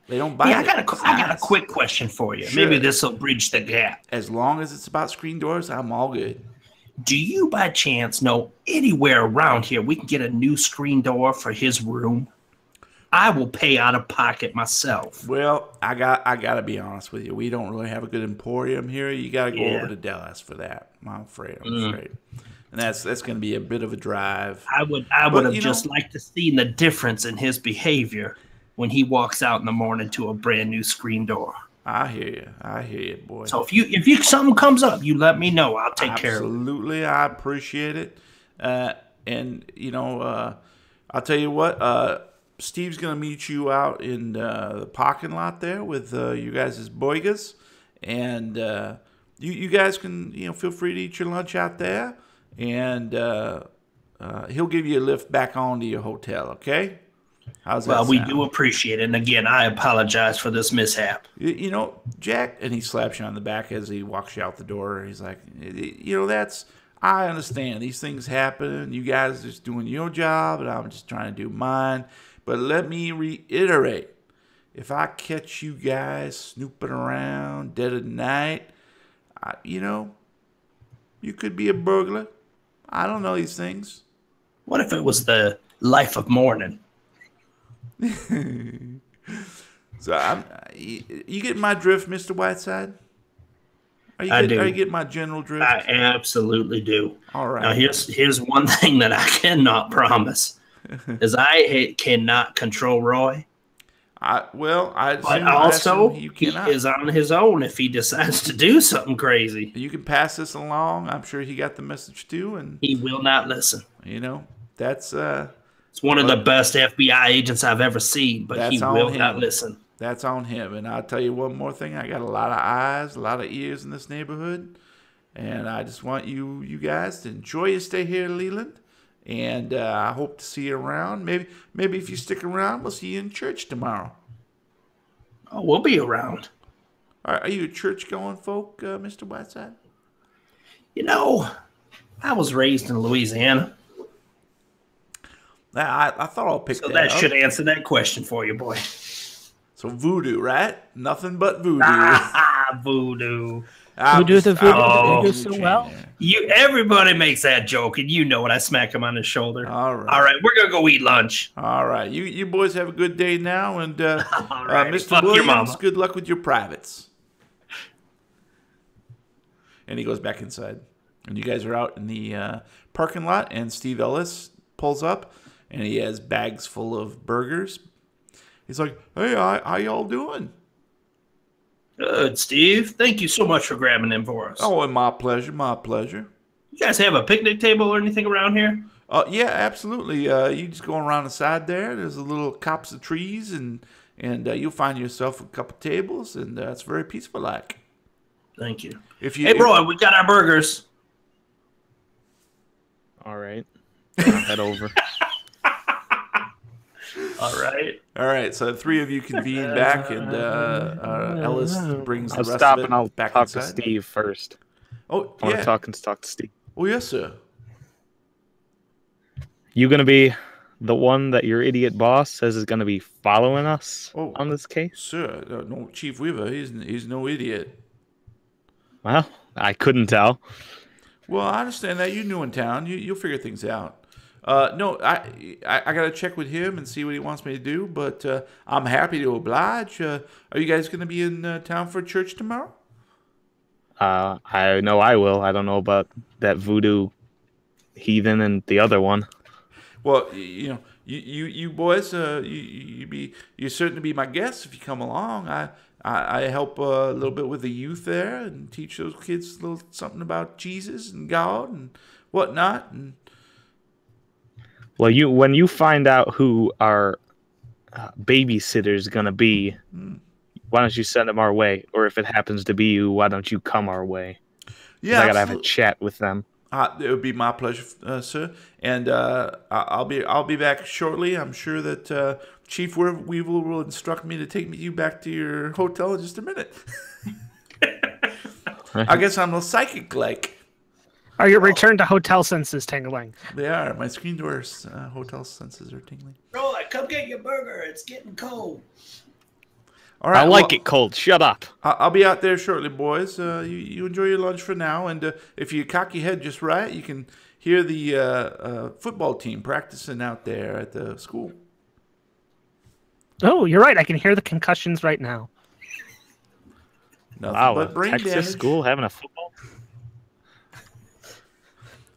They don't bite. Yeah, I it. got It's a nice. quick question for you. Sure. Maybe this will bridge the gap. As long as it's about screen doors, I'm all good. Do you by chance know anywhere around here we can get a new screen door for his room? I will pay out of pocket myself. Well, I gotta be honest with you. We don't really have a good emporium here. You gotta go Yeah. over to Dallas for that. I'm afraid. And that's going to be a bit of a drive. I would But, have you just know- liked to see the difference in his behavior when he walks out in the morning to a brand new screen door. I hear you, boy. So if you something comes up, you let me know. I'll take care of it. Absolutely, I appreciate it. And I'll tell you what. Steve's gonna meet you out in the parking lot there with you guys' boigas, and you guys can feel free to eat your lunch out there, and he'll give you a lift back on to your hotel. Okay? How's that we sound? do appreciate it. And again, I apologize for this mishap. Jack, and he slaps you on the back as he walks you out the door. He's like, I understand these things happen. You guys are just doing your job, and I'm just trying to do mine. But let me reiterate, if I catch you guys snooping around dead of night, you could be a burglar. I don't know these things. What if it was the life of mourning? So you get my drift, Mr. Whiteside? I do. Are you getting my general drift? I absolutely do. All right. Now here's one thing that I cannot promise is I cannot control Roy. But also you he cannot. is on his own if he decides to do something crazy. You can pass this along. I'm sure he got the message too, and He will not listen. that's It's one of the best FBI agents I've ever seen, but he That's on will him. not listen. That's on him. And I'll tell you one more thing. I got a lot of eyes, a lot of ears in this neighborhood. And I just want you guys to enjoy your stay here in Leland. And I hope to see you around. Maybe if you stick around, we'll see you in church tomorrow. Oh, we'll be around. Are you a church-going folk, Mr. Whiteside? I was raised in Louisiana. I thought I'll pick So that that up. should answer that question for you, boy. So voodoo, right? Nothing but voodoo. Voodoo. We do the voodoo, Oh, we do so well. Everybody makes that joke, and you know it. I smack him on the shoulder. All right. All right, we're gonna go eat lunch. All right. You boys have a good day now. And All right, Mr. fuck your Williams, mama. good luck with your privates. And he goes back inside. And you guys are out in the parking lot, and Steve Ellis pulls up, and he has bags full of burgers. He's like, hey, how y'all doing? Good, Steve. Thank you so much for grabbing them for us. Oh, and my pleasure, my pleasure. You guys have a picnic table or anything around here? Yeah, absolutely. You just go around the side there. There's a little copse of trees, and you'll find yourself a couple tables, and it's very peaceful like. Thank you. If Roy, we got our burgers. All right. I'll head over. All right. All right, so the three of you convene back, and Ellis brings the I'll rest stop of it and I'll back talk inside. to Steve first. Oh, I want yeah. to talk to Steve. Oh, yes, sir. You gonna be the one that your idiot boss says is gonna be following us on this case? Sir, no, Chief Weaver, he's no idiot. Well, I couldn't tell. Well, I understand that. You're new in town. You'll figure things out. No, I got to check with him and see what he wants me to do, but I'm happy to oblige. Are you guys going to be in town for church tomorrow? I know I will. I don't know about that voodoo heathen and the other one. Well, you boys, you're certain to be my guests if you come along. I help a little bit with the youth there and teach those kids a little something about Jesus and God and whatnot. And well, when you find out who our babysitter's gonna be, why don't you send them our way? Or if it happens to be you, why don't you come our way? yeah, I gotta have a chat with them. it would be my pleasure, sir. And I'll be back shortly. I'm sure that Chief Weaver will instruct me to take you back to your hotel in just a minute. I guess I'm a psychic like. Are your return to hotel senses tingling? They are. My screen doors, hotel senses are tingling. Roy, come get your burger. It's getting cold. All right. I like it cold. Shut up. I'll be out there shortly, boys. You enjoy your lunch for now, and if you cock your head just right, you can hear the football team practicing out there at the school. Oh, you're right. I can hear the concussions right now. Nothing Wow, but brain Texas damage. school having a football?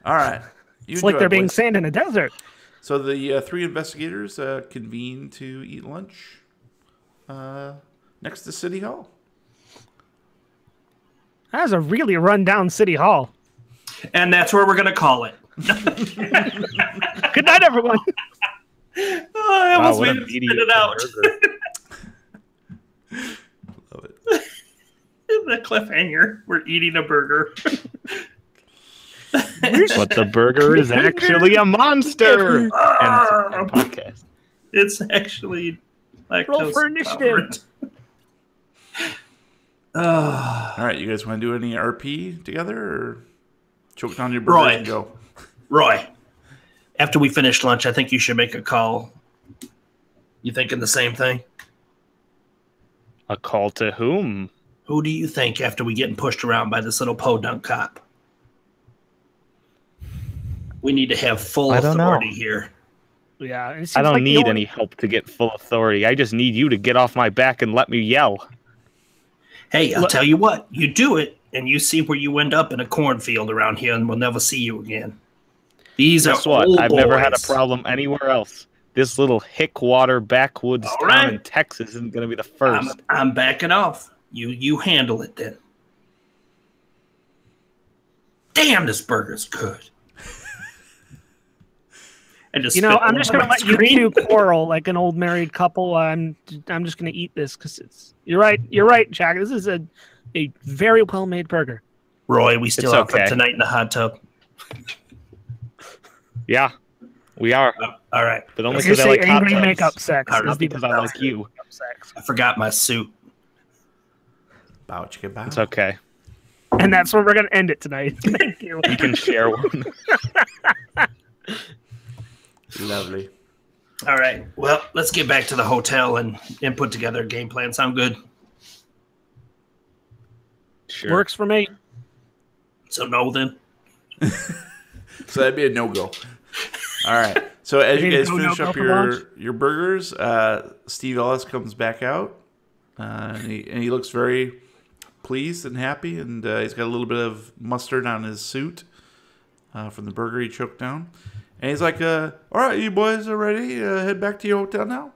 All right. You It's like enjoy they're it, being boys. sand in a desert. So the three investigators convene to eat lunch next to City Hall. That was a really run-down city hall. And that's where we're going to call it. Good night, everyone. Oh, I almost what a made it spit mediocre it out. burger. Love it. The cliffhanger. We're eating a burger. But the burger is actually a monster. And it's a podcast. It's actually Roll for initiative. All right, you guys want to do any RP together, or choke down your burger Roy. and go? Roy, after we finish lunch, I think you should make a call. You thinking the same thing? A call to whom? Who do you think after we getting pushed around by this little podunk cop? We need to have full I don't know. authority here. Yeah, it seems I don't like need any help to get full authority. I just need you to get off my back and let me yell. Hey, I'll tell you what. You do it, and you see where you end up in a cornfield around here, and we'll never see you again. These Guess are what? old I've never had a boys. problem anywhere else. This little Hickwater backwoods All town right. in Texas isn't going to be the first. I'm backing off. You handle it then. Damn, this burger's good. I just I'm just gonna let you two quarrel like an old married couple. I'm just gonna eat this because it's. You're right, Jack. This is a very well made burger. Roy, we still It's out okay. for tonight in the hot tub. Yeah, we are. All right. But only You because I say like hot angry tubs. makeup sex. All right, is the Because I like you. sex. I forgot my suit. Bow, chicka, bow. It's okay. And that's where we're gonna end it tonight. Thank you. We can share one. Lovely. All right. Well, let's get back to the hotel and put together a game plan. Sound good? Sure. Works for me. So no then. So that'd be a no-go. All right. So as you guys finish up your burgers, Steve Ellis comes back out, and he looks very pleased and happy, and he's got a little bit of mustard on his suit from the burger he choked down. And he's like, all right, you boys are ready? Head back to your hotel now?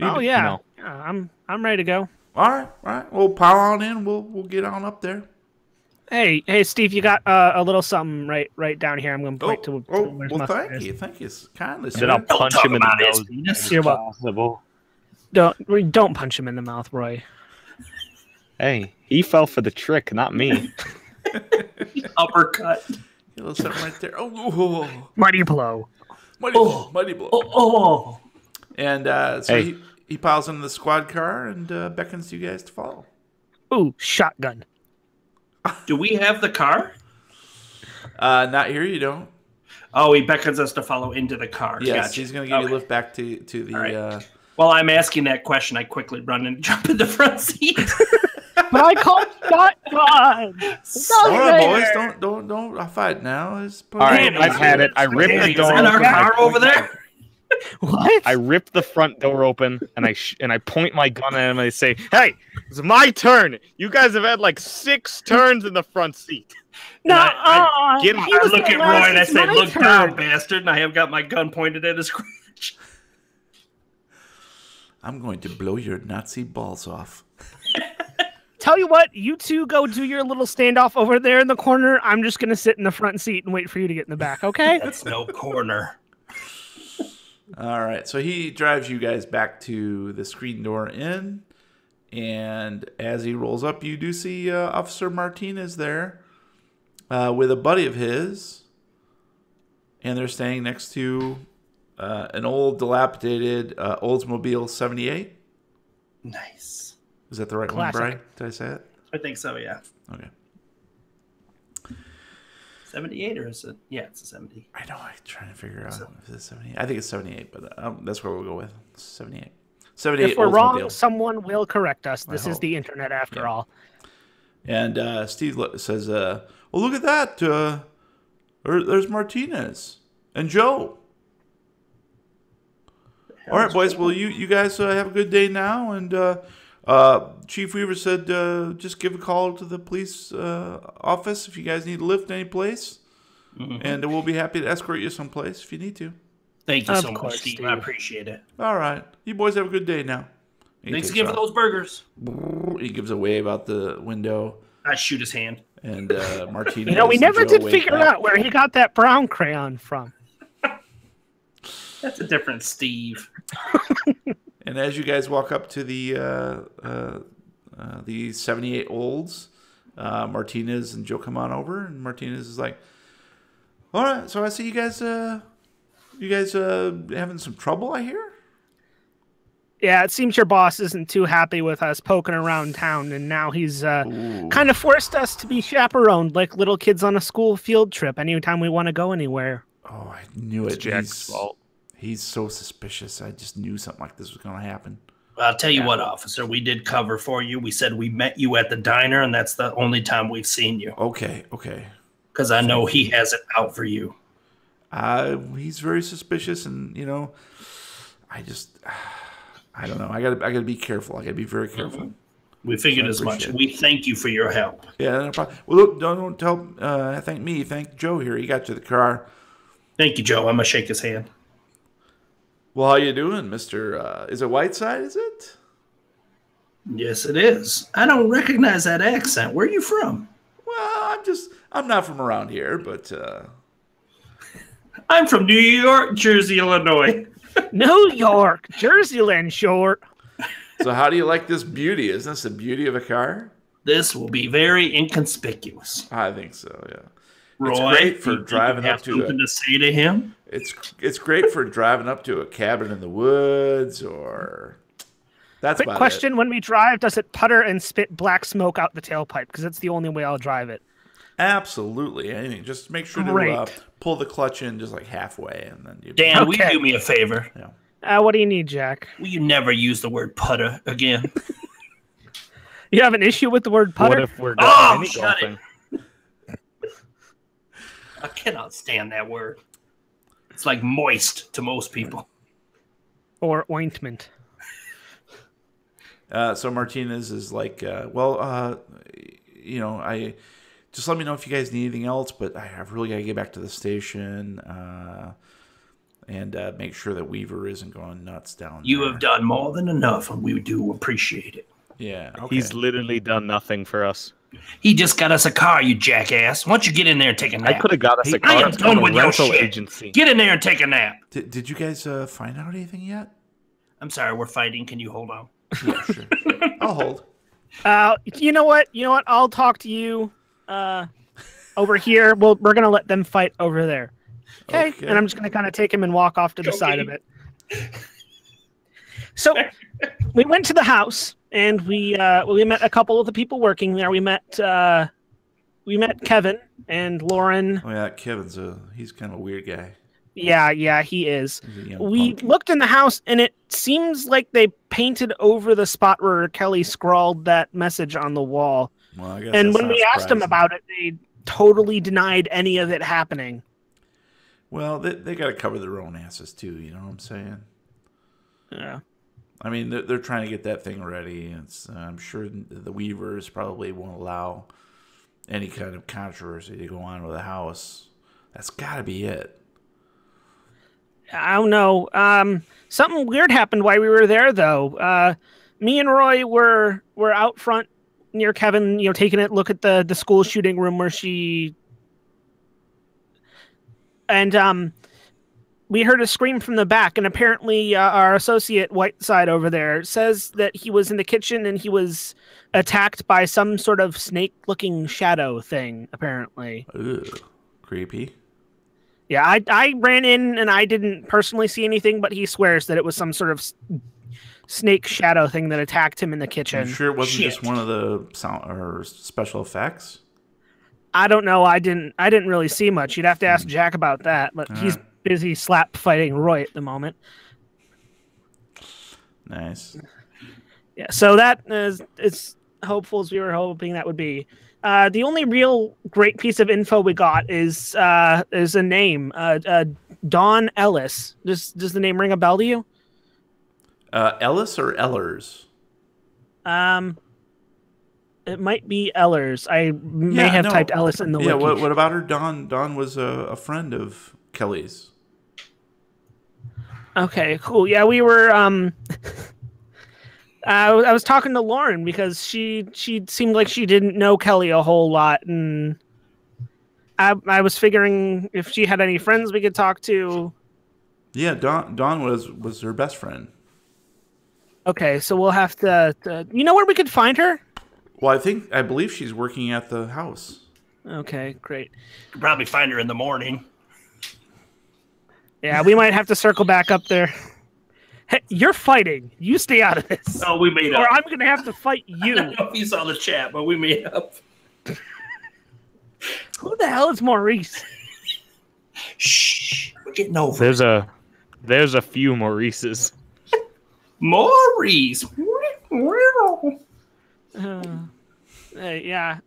Oh yeah. No. Yeah, I'm ready to go. All right. We'll pile on in. We'll get on up there. Hey, Steve, you got a little something right down here. I'm gonna point to. where's Well, mustard thank is. you. Thank you kindly, Then I'll sir. Don't punch talk him in the about his nose. penis. You're welcome. Possible. Don't punch him in the mouth, Roy. Hey, he fell for the trick, not me. Uppercut. A little something right there. Oh, Mighty blow. mighty blow. Oh. And so Hey. he piles into the squad car and beckons you guys to follow. Ooh, shotgun. Do we have the car? Not here, you don't. Oh, he beckons us to follow into the car. Yes, Gotcha. he's going to give you Okay. a lift back to the. All right. While I'm asking that question, I quickly run and jump in the front seat. But I called shotgun. All right, boys, don't fight now. All right, Damn, I've had it. I ripped Danny, the is door that our open. I car over point there? my- What? I rip the front door open and I point my gun at him and I say, "Hey, it's my turn. You guys have had like 6 turns in the front seat." No, Get him. he I was look the at last- Roy and I it's say, my "Look turn." down, bastard!" And I have got my gun pointed at his crotch. I'm going to blow your Nazi balls off. Tell you what, you two go do your little standoff over there in the corner. I'm just gonna sit in the front seat and wait for you to get in the back. Okay? That's no corner. All right, so he drives you guys back to the Screen Door Inn, and as he rolls up, you do see Officer Martinez there with a buddy of his, and they're staying next to an old, dilapidated Oldsmobile 78. Nice. Is that the right Classic. one, Brian? Did I say it? I think so. Yeah. Okay. 78 or is it? Yeah, it's a 70. I know. I'm trying to figure out if it's 78. I think it's 78, but that's what we'll go with. 78. 78 If we're wrong, Oldsmobile. someone will correct us. This is hope. the internet after Yeah. all. And Steve says, well, look at that. There's Martinez and Joe. All right, boys. Well, you guys have a good day now. And Chief Weaver said just give a call to the police office if you guys need a lift any place. Mm-hmm. And we'll be happy to escort you someplace if you need to. Thank you Of so much, course, Steve. Steve. I appreciate it. All right. You boys have a good day now. He Thanks takes again for off. those burgers. He gives a wave out the window. I shoot his hand. And Martinez. You know, we and never Joe did wave figure back. out where he got that brown crayon from. That's a different Steve. And as you guys walk up to the the 78 olds. Martinez and Joe come on over, and Martinez is like, "All right, so I see you guys having some trouble, I hear." Yeah, it seems your boss isn't too happy with us poking around town, and now he's kind of forced us to be chaperoned like little kids on a school field trip anytime we want to go anywhere. Oh, I knew it. It's Jack's fault. He's so suspicious. I just knew something like this was going to happen. I'll tell you what, officer, we did cover for you. We said we met you at the diner, and that's the only time we've seen you. Okay. Because I know he has it out for you. He's very suspicious, and I don't know. I gotta be careful. I gotta be very careful. We figured as much. We thank you for your help. Yeah, no problem. Well, look, don't tell. Thank me. Thank Joe here. He got you the car. Thank you, Joe. I'm gonna shake his hand. Well, how you doing, Mister? Is it Whiteside? Is it? Yes, it is. I don't recognize that accent. Where are you from? Well, I'm not from around here, but I'm from New York, Jersey, Illinois. New York, Jerseyland short. So how do you like this beauty? Isn't this the beauty of a car? This will be very inconspicuous. I think so, yeah. Roy, it's great for driving up to something to say to him. It's great for driving up to a cabin in the woods, or that's Quick question: when we drive, does it putter and spit black smoke out the tailpipe? Because that's the only way I'll drive it. Absolutely. Anything. Just make sure to pull the clutch in just like halfway, and then you. Dan, will you do me a favor? Yeah. What do you need, Jack? Will you never use the word putter again? You have an issue with the word putter? What if we're going any shut golfing? I cannot stand that word. It's like moist to most people. Or ointment. So Martinez is like, I just let me know if you guys need anything else, but I've really got to get back to the station and make sure that Weaver isn't going nuts down there. You have done more than enough, and we do appreciate it. Yeah. Okay. He's literally done nothing for us. He just got us a car, you jackass. Why don't you get in there and take a nap? I could have got us a car. I am done with your rental shit. agency. Get in there and take a nap. Did you guys find out anything yet? I'm sorry, we're fighting. Can you hold on? Yeah, sure. I'll hold. You know what? I'll talk to you over here. We're going to let them fight over there. Okay? And I'm just going to kind of take him and walk off to the side of it. So we went to the house, and we met a couple of the people working there. We met Kevin and Lauren. Oh yeah, Kevin's he's kind of a weird guy. Yeah, he is. We punk. looked in the house, and it seems like they painted over the spot where Kelly scrawled that message on the wall. Well, I guess And that's when not we asked them surprising. about it, they totally denied any of it happening. Well, they got to cover their own asses too. You know what I'm saying? Yeah. I mean, they're trying to get that thing ready. I'm sure the Weavers probably won't allow any kind of controversy to go on with the house. That's got to be it. I don't know. Something weird happened while we were there, though. Me and Roy were out front near Kevin, taking a look at the school shooting room where she... And we heard a scream from the back, and apparently our associate Whiteside over there says that he was in the kitchen and he was attacked by some sort of snake-looking shadow thing, apparently. Ugh, creepy. Yeah, I ran in and I didn't personally see anything, but he swears that it was some sort of snake shadow thing that attacked him in the kitchen. You sure it wasn't Shit. just one of the sound or special effects? I don't know. I didn't really see much. You'd have to ask Jack about that, but he's busy slap fighting Roy at the moment. Nice. Yeah, so that is it's hopeful as we were hoping that would be. The only real great piece of info we got is a name, Dawn Ellis. Does the name ring a bell to you? Ellis or Ellers? It might be Ellers. I may have typed Ellis in the wiki. Yeah, what about her? Dawn was a friend of Kelly's. Okay, cool. Yeah, we were. I was talking to Lauren because she seemed like she didn't know Kelly a whole lot, and I was figuring if she had any friends we could talk to. Yeah, Dawn was her best friend. Okay, so we'll have to. You know where we could find her? Well, I believe she's working at the house. Okay, great. Could probably find her in the morning. Yeah, we might have to circle back up there. Hey, you're fighting. You stay out of this. Oh, we made up. Or I'm going to have to fight I you. don't know if you saw the chat, but we made up. Who the hell is Maurice? Shh. We're getting over it. There's a few Maurices. Maurice. Yeah.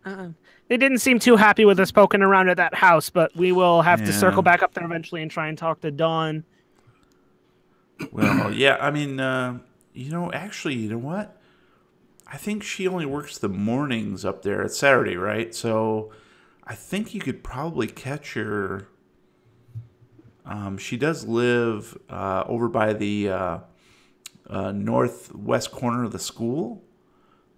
They didn't seem too happy with us poking around at that house, but we will have to circle back up there eventually and try and talk to Dawn. Well, yeah, I mean, actually, you know what? I think she only works the mornings up there. It's Saturday, right? So I think you could probably catch her. She does live over by the northwest corner of the school.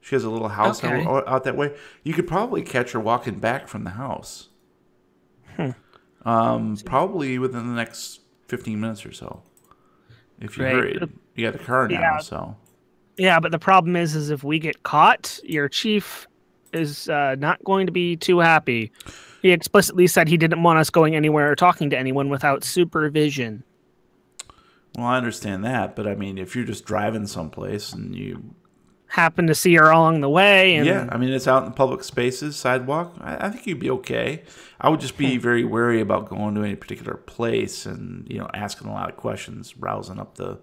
She has a little house out that way. You could probably catch her walking back from the house. Probably within the next 15 minutes or so. If you hurried. You got the car now, so. Yeah, but the problem is if we get caught, your chief is not going to be too happy. He explicitly said he didn't want us going anywhere or talking to anyone without supervision. Well, I understand that, but I mean, if you're just driving someplace and you happen to see her along the way, and yeah, I mean, it's out in public spaces, sidewalk, I think you'd be okay. I would just be very wary about going to any particular place and, asking a lot of questions, rousing up the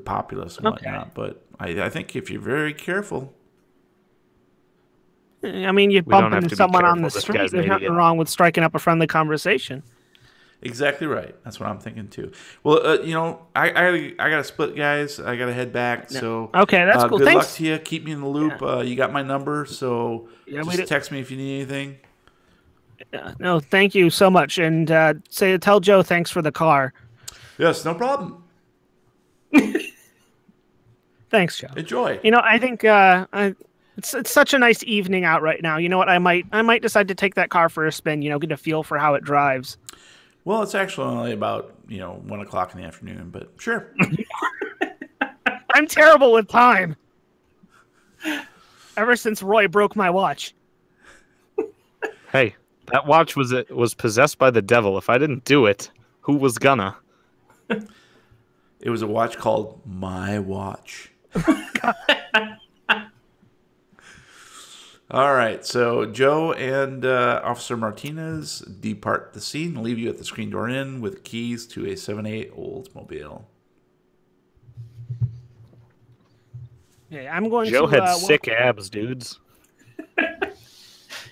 populace and whatnot. But I think if you're very careful. I mean, you bump into someone on the street, there's nothing wrong with striking up a friendly conversation. Exactly right. That's what I'm thinking too. Well, I gotta split, guys. I gotta head back. So okay, that's cool. Good Thanks. luck to you. Keep me in the loop. You got my number, so just text me if you need anything. No, thank you so much, and tell Joe thanks for the car. Yes, no problem. Thanks, Joe. Enjoy. I think it's such a nice evening out right now. You know what? I might decide to take that car for a spin. Get a feel for how it drives. Well, it's actually only about 1 o'clock in the afternoon, but sure. I'm terrible with time. Ever since Roy broke my watch. Hey, that watch was possessed by the devil. If I didn't do it, who was gonna? It was a watch called My Watch. All right, so Joe and Officer Martinez depart the scene and leave you at the screen door inn with keys to a 7/8 Oldsmobile. Yeah, I'm going Joe to... had sick abs, dudes.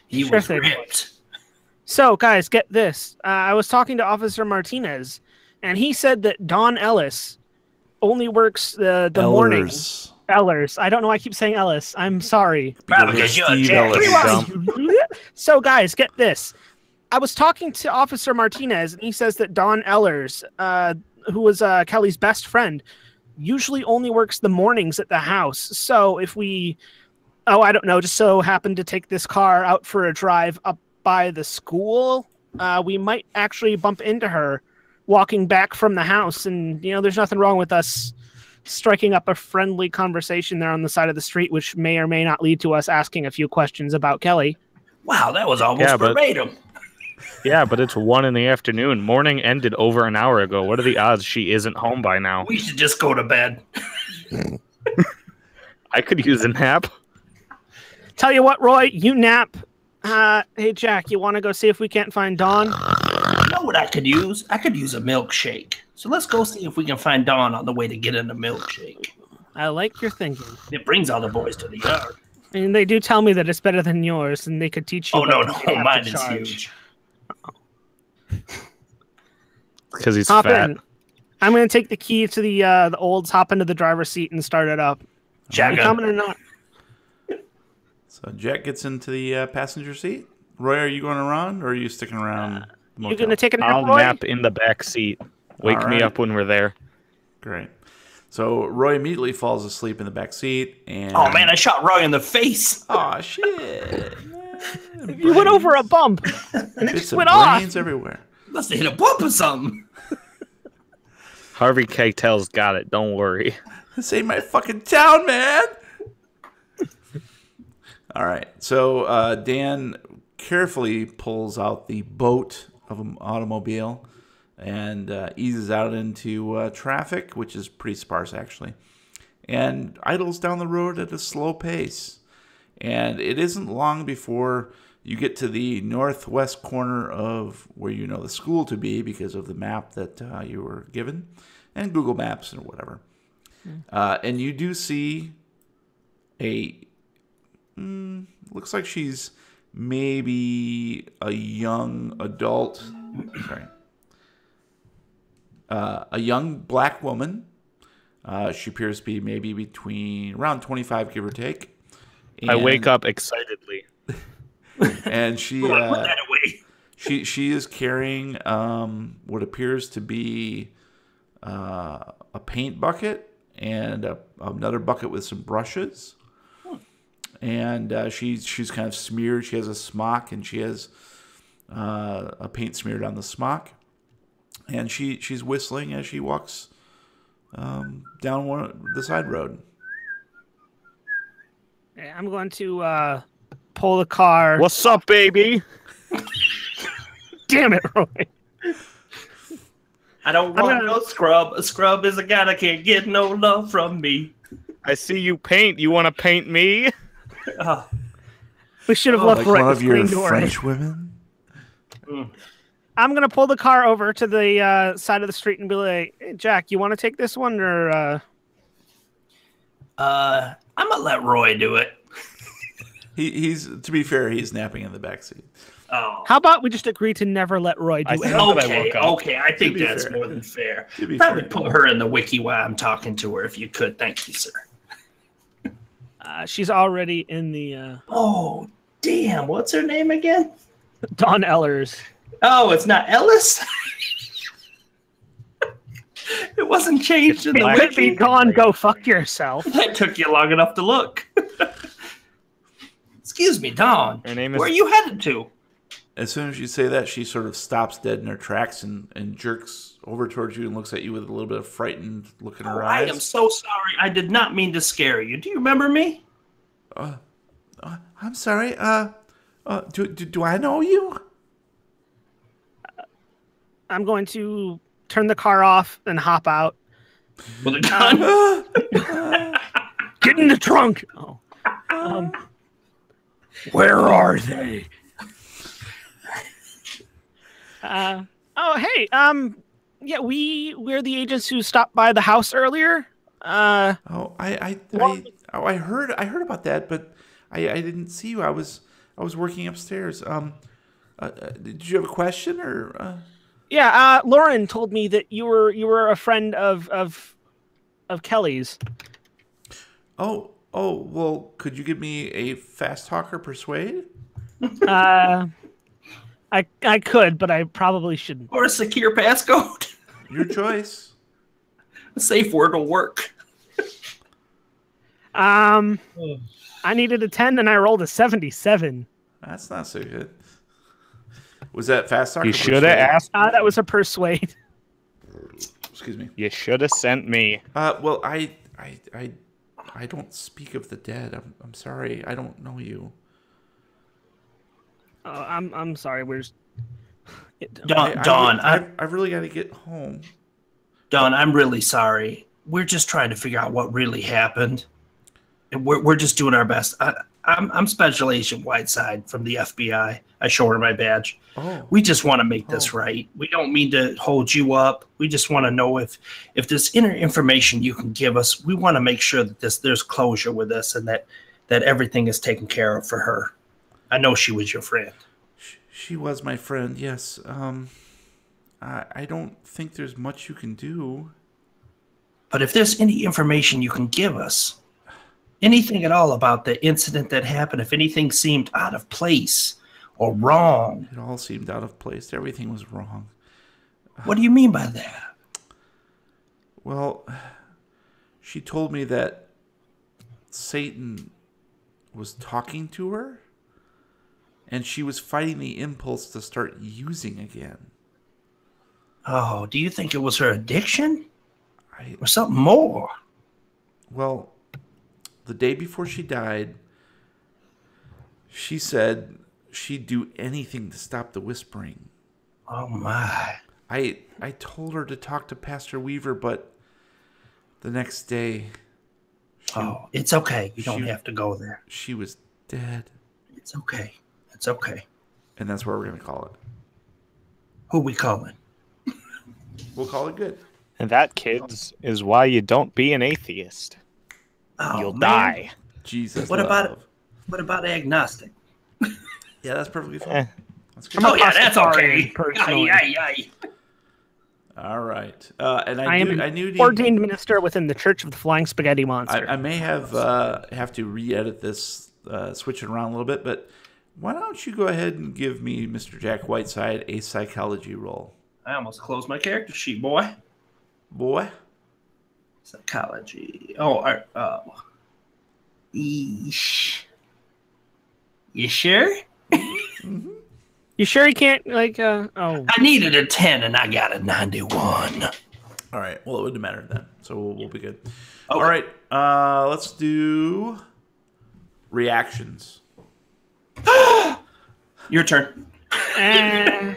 He was ripped. So, guys, get this. I was talking to Officer Martinez, and he said that Don Ellis only works the morning. Ellers. I don't know why I keep saying Ellis. I'm sorry. So, guys, get this. I was talking to Officer Martinez, and he says that Don Ellers, who was Kelly's best friend, usually only works the mornings at the house. So if we, I don't know, just so happen to take this car out for a drive up by the school, we might actually bump into her walking back from the house. And, there's nothing wrong with us striking up a friendly conversation there on the side of the street, which may or may not lead to us asking a few questions about Kelly. Wow, that was almost verbatim. Yeah, but it's 1 in the afternoon. Morning ended over an hour ago. What are the odds she isn't home by now? We should just go to bed. I could use a nap. Tell you what, Roy, you nap. Hey, Jack, you want to go see if we can't find Dawn? You know what I could use? I could use a milkshake. So let's go see if we can find Dawn on the way to get in a milkshake. I like your thinking. It brings all the boys to the yard. And they do tell me that it's better than yours, and they could teach you. Oh, no, mine is huge. Because he's hop fat. In. I'm going to take the key to the Olds, hop into the driver's seat, and start it up. Jack, coming or not? So Jack gets into the passenger seat. Roy, are you going around, or are you sticking around? You're going to take a nap, I'll Roy? nap in the back seat. Wake me up when we're there. Great. So Roy immediately falls asleep in the back seat, and oh man, I shot Roy in the face. Oh shit! You went over a bump, and it just went brains off. Everywhere. Must have hit a bump or something. Harvey Keitel's got it. Don't worry. This ain't my fucking town, man. All right. So Dan carefully pulls out the boat of an automobile and eases out into traffic, which is pretty sparse actually, and idles down the road at a slow pace. And it isn't long before you get to the northwest corner of where you know the school to be because of the map that you were given and Google Maps and whatever. And you do see looks like she's maybe a young adult. Sorry. A young black woman. She appears to be maybe between around 25, give or take. I wake up excitedly. And she Put that away. she is carrying what appears to be a paint bucket and another bucket with some brushes. And she's kind of smeared. She has a smock, and she has a paint smeared on the smock. And she's whistling as she walks down the side road. I'm going to pull the car. What's up, baby? Damn it, Roy. I don't want no scrub. A scrub is a guy that can't get no love from me. I see you paint. You want to paint me? We should have left Like Roy one at of the your screen door. French women? I'm going to pull the car over to the side of the street and be like, hey, Jack, you want to take this one? Or I'm gonna let Roy do it. He's to be fair, he's napping in the backseat. Oh. how about we just agree to never let Roy do I it? said- Not that I Okay, woke up. okay. I think be that's fair. more than fair. To be Probably fair. put her in the wiki while I'm talking to her, if you could. Thank you, sir. She's already in the Oh, damn. What's her name again? Dawn Ellers. Oh, it's not Ellis? It wasn't changed in the It could be wiki. Dawn, go fuck yourself. That took you long enough to look. Excuse me, Dawn. Her name is- Where are you headed to? As soon as you say that, she sort of stops dead in her tracks and jerks over towards you and looks at you with a little bit of frightened look in her I eyes. am so sorry. I did not mean to scare you. Do you remember me? I'm sorry. Do I know you? I'm going to turn the car off and hop out. With a gun? Get in the trunk. Oh. Where are they? Hey, yeah, we're the agents who stopped by the house earlier. I heard about that, but I didn't see you. I was working upstairs. Did you have a question or? Yeah, Lauren told me that you were a friend of Kelly's. Oh, well, could you give me a fast talk or persuade? I could, but I probably shouldn't. Or a secure passcode? Your choice. A safe word will work. I needed a 10 and I rolled a 77. That's not so good. Was that fast talk? You or should have persuade? asked. That was a persuade. Excuse me. You should have sent me. Well, I don't speak of the dead. I'm sorry. I don't know you. I'm sorry. We're just... Dawn, I've really got to get home. Dawn, I'm really sorry. We're just trying to figure out what really happened. And we're just doing our best. I'm Special Agent Whiteside from the FBI. I show her my badge. Oh. We just want to make this right. We don't mean to hold you up. We just want to know if there's information you can give us. We want to make sure that there's closure with this and that everything is taken care of for her. I know she was your friend. She was my friend, yes. I don't think there's much you can do. But if there's any information you can give us, anything at all about the incident that happened, if anything seemed out of place or wrong. It all seemed out of place. Everything was wrong. What do you mean by that? Well, she told me that Satan was talking to her, and she was fighting the impulse to start using again. Oh, do you think it was her addiction? Or something more? Well, the day before she died, She said she'd do anything to stop the whispering. Oh my! I told her to talk to Pastor Weaver, but the next day, It's okay. You don't have to go there. She was dead. It's okay. It's okay. And that's what we're gonna call it. Who we calling? We'll call it good. And that, kids, is why you don't be an atheist. Oh, You'll man. die. Jesus. What about agnostic? Yeah, that's perfectly fine. That's good. Oh yeah, that's okay. Personally. Aye. All right. And I am I knew ordained minister within the Church of the Flying Spaghetti Monster. I may have to re-edit this, switch it around a little bit, but why don't you go ahead and give me, Mr. Jack Whiteside, a psychology roll? I almost closed my character sheet, boy. Boy. Psychology. Eesh. You sure? You sure you can't I needed a 10 and I got a 91. All right. Well, it wouldn't matter then, so we'll be good. Okay. All right. Let's do reactions. Your turn. Eh.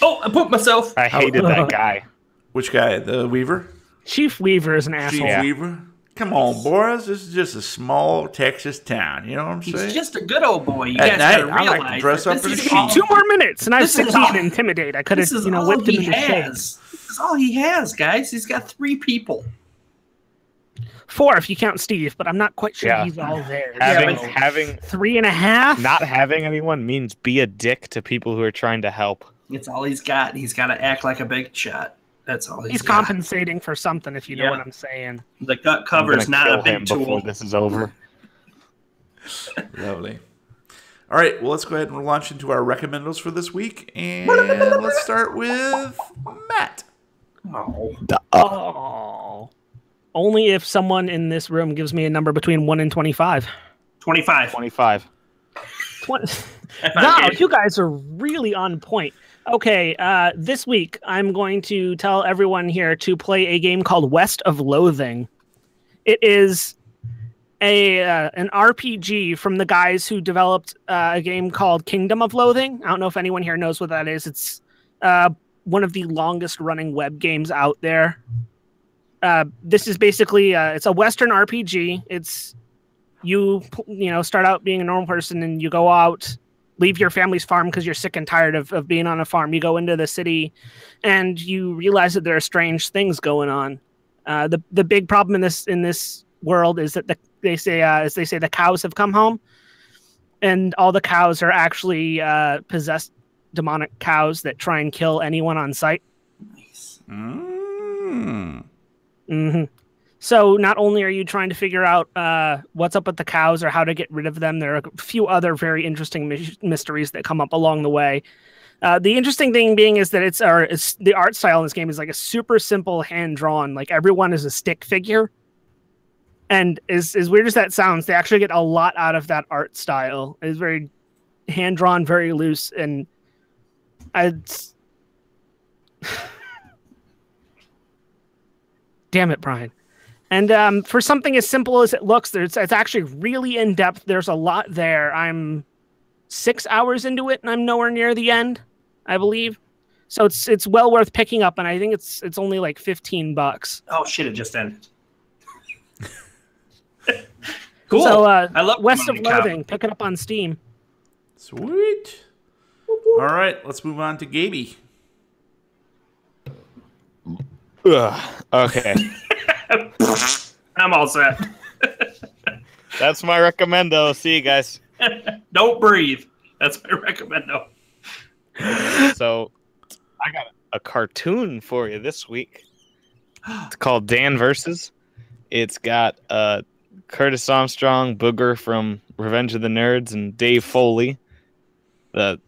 Oh, I put myself. I hated that guy. Which guy? The Weaver? Chief Weaver is an asshole. Chief Weaver? Come on, boys. This is just a small Texas town. You know what I'm saying? He's just a good old boy. You At guys night, gotta I realize like to dress that up this as is a sheep. all- 2 more minutes, and I was This is 16 all- and intimidate. I could have, This is whipped all him he into shape. has. This is all he has, guys. He's got 3 people. 4 if you count Steve, but I'm not quite sure Yeah. he's all there. Having So, having 3.5. not having anyone means be a dick to people who are trying to help. It's all he's got. He's got to act like a big shot. That's all He's got. compensating for something, if you know Yeah. what I'm saying. The gut cover I'm is gonna not a kill him big before tool. this is over. Lovely. All right, well, let's go ahead and launch into our recommendos for this week. And let's start with Matt. Oh. Oh. Only if someone in this room gives me a number between 1 and 25. 25. 25. 20. If I Wow, get- you guys are really on point. Okay, this week I'm going to tell everyone here to play a game called West of Loathing. It is an RPG from the guys who developed a game called Kingdom of Loathing. I don't know if anyone here knows what that is. It's one of the longest running web games out there. This is basically it's a Western RPG. It's you start out being a normal person and you go out, leave your family's farm because you're sick and tired of being on a farm. You go into the city and you realize that there are strange things going on. The big problem in this world is that they say the cows have come home, and all the cows are actually possessed demonic cows that try and kill anyone on sight. Nice. Mm-hmm. So not only are you trying to figure out what's up with the cows or how to get rid of them, there are a few other very interesting mysteries that come up along the way. The interesting thing being is that it's the art style in this game is like a super simple hand drawn. Like everyone is a stick figure, and as weird as that sounds, they actually get a lot out of that art style. It's very hand drawn, very loose, and it's damn it, Brian. And for something as simple as it looks, it's actually really in depth. There's a lot there. I'm 6 hours into it, and I'm nowhere near the end, I believe. So it's well worth picking up, and I think it's only like $15. Oh shit! It just ended. Cool. So I love West of money cow. Loathing, pick it up on Steam. Sweet. All right, let's move on to Gaby. Ugh. Okay. I'm all set. That's my recommendo. See you guys. Don't breathe. That's my recommendo. So, I got a cartoon for you this week. It's called Dan Versus. It's got Curtis Armstrong, Booger from Revenge of the Nerds, and Dave Foley,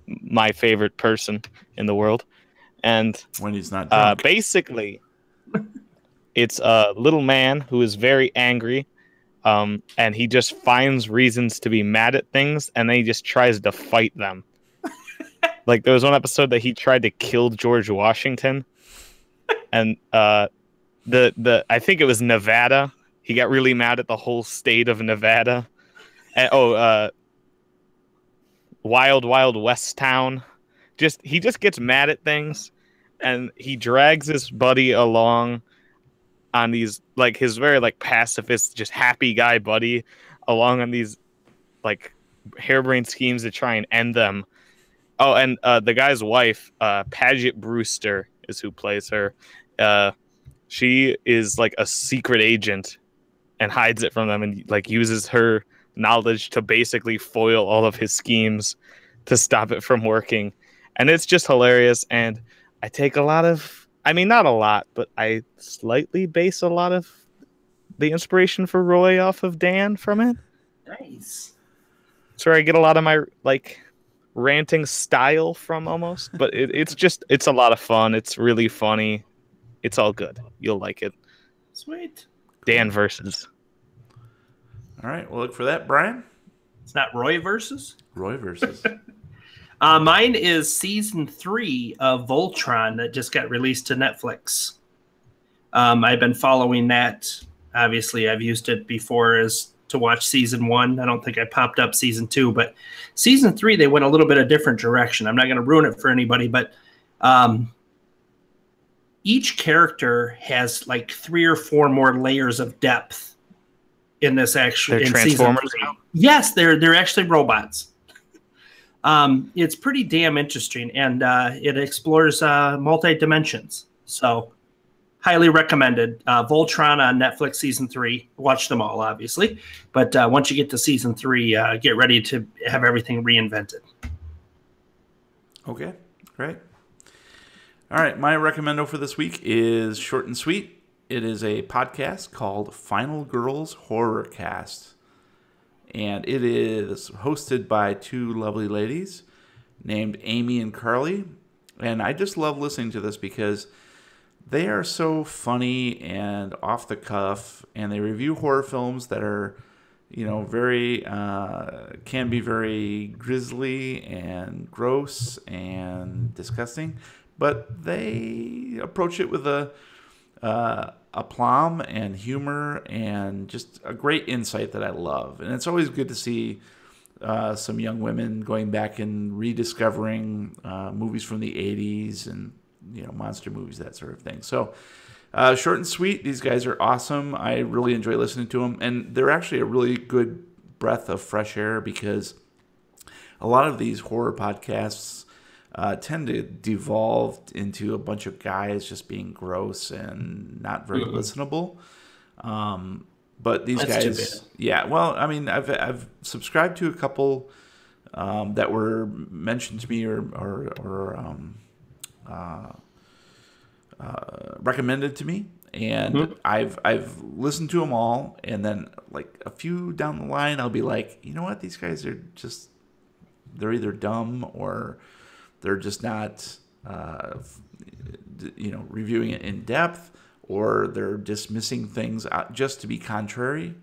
my favorite person in the world. And When he's not drunk. basically, it's a little man who is very angry, and he just finds reasons to be mad at things, and then he just tries to fight them. Like, there was one episode that he tried to kill George Washington, and I think it was Nevada. He got really mad at the whole state of Nevada, Wild Wild West Town. He just gets mad at things, and he drags his buddy along on these, like, his very, like, pacifist, just happy guy buddy along on these, like, harebrained schemes to try and end them. Oh, and the guy's wife, Paget Brewster, is who plays her. She is like a secret agent and hides it from them, and like uses her knowledge to basically foil all of his schemes to stop it from working. And it's just hilarious. And I take a lot of, I mean, not a lot, but I slightly base a lot of the inspiration for Roy off of Dan from it. Nice. That's where I get a lot of my, like, ranting style from almost. But it's a lot of fun. It's really funny. It's all good. You'll like it. Sweet. Dan versus. All right, we'll look for that, Brian. It's not Roy versus? Roy versus. Mine is season 3 of Voltron that just got released to Netflix. I've been following that. Obviously, I've used it before as to watch season 1. I don't think I popped up season 2, but season 3, they went a little bit of different direction. I'm not going to ruin it for anybody, but each character has like 3 or 4 more layers of depth in this actually. They're Transformers now? Yes, they're actually robots. It's pretty damn interesting, and it explores multi-dimensions. So, highly recommended. Voltron on Netflix season 3. Watch them all, obviously. But once you get to season 3, get ready to have everything reinvented. Okay, great. All right, my recommendo for this week is short and sweet. It is a podcast called Final Girls Horror Cast. And it is hosted by 2 lovely ladies named Amy and Carly. And I just love listening to this because they are so funny and off the cuff. And they review horror films that are, you know, very, can be very grisly and gross and disgusting. But they approach it with a aplomb and humor and just a great insight that I love. And it's always good to see some young women going back and rediscovering movies from the 80s and, you know, monster movies, that sort of thing. So short and sweet, these guys are awesome. I really enjoy listening to them. And they're actually a really good breath of fresh air because a lot of these horror podcasts tend to devolve into a bunch of guys just being gross and not very listenable. But these guys, yeah. Well, I mean, I've subscribed to a couple that were mentioned to me or recommended to me, and I've listened to them all, and then like a few down the line, I'll be like, you know what, these guys are just, they're either dumb or they're just not, you know, reviewing it in depth, or they're dismissing things just to be contrary,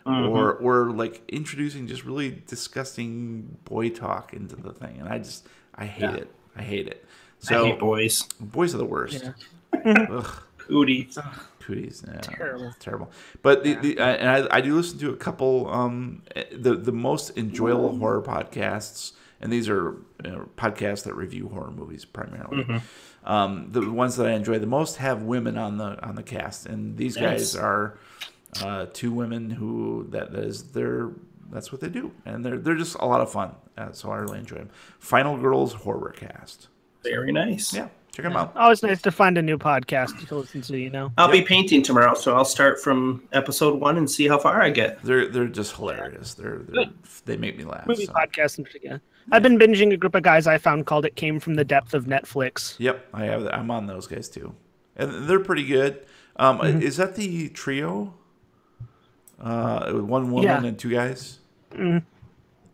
or like introducing just really disgusting boy talk into the thing. And I hate it. I hate it. So I hate boys. Boys are the worst. Yeah. Ugh. Cooties. Cooties. Yeah, Terrible. it's terrible. But and I do listen to a couple, the most enjoyable horror podcasts. And these are, you know, podcasts that review horror movies primarily. The ones that I enjoy the most have women on the cast, and these guys are 2 women who that's what they do, and they're just a lot of fun. So I really enjoy them. Final Girls Horror Cast. Very nice. Yeah, check them out. Always nice to find a new podcast to listen to, you know. I'll be painting tomorrow, so I'll start from episode 1 and see how far I get. They're just hilarious. They make me laugh. Movie So. podcast in particular. I've been binging a group of guys I found called It Came from the Depth of Netflix. Yep, I have. I'm on those guys too, and they're pretty good. Is that the trio? 1 woman and 2 guys. I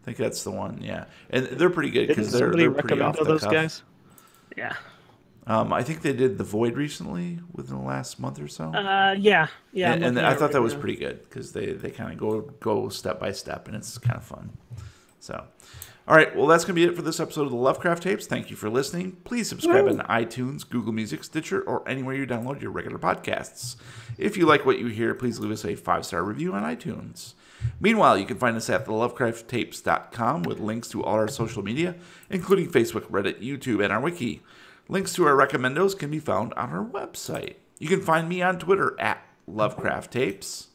think that's the one. Yeah, and they're pretty good because they're pretty off the those cuff. guys? Yeah. I think they did The Void recently within the last month or so. Yeah. And I thought that was pretty good because they kind of go step by step, and it's kind of fun. So. All right, well, that's going to be it for this episode of the Lovecraft Tapes. Thank you for listening. Please subscribe on iTunes, Google Music, Stitcher, or anywhere you download your regular podcasts. If you like what you hear, please leave us a 5-star review on iTunes. Meanwhile, you can find us at thelovecrafttapes.com with links to all our social media, including Facebook, Reddit, YouTube, and our wiki. Links to our recommendos can be found on our website. You can find me on Twitter at LovecraftTapes.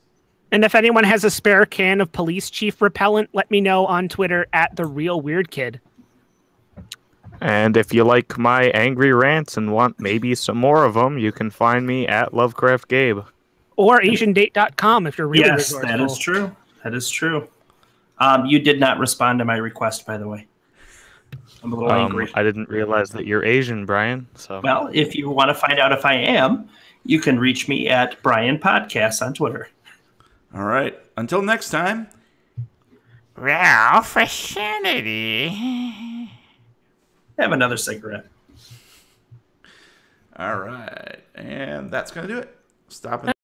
And if anyone has a spare can of police chief repellent, let me know on Twitter at TheRealWeirdKid. And if you like my angry rants and want maybe some more of them, you can find me at LovecraftGabe. Or AsianDate.com if you're really Yes, resourceful. that is true. That is true. You did not respond to my request, by the way. I'm a little angry. I didn't realize that you're Asian, Brian. So Well, if you want to find out if I am, you can reach me at Brian Podcast on Twitter. All right. Until next time. Ralph for sanity. Have another cigarette. All right. And that's going to do it. Stop it.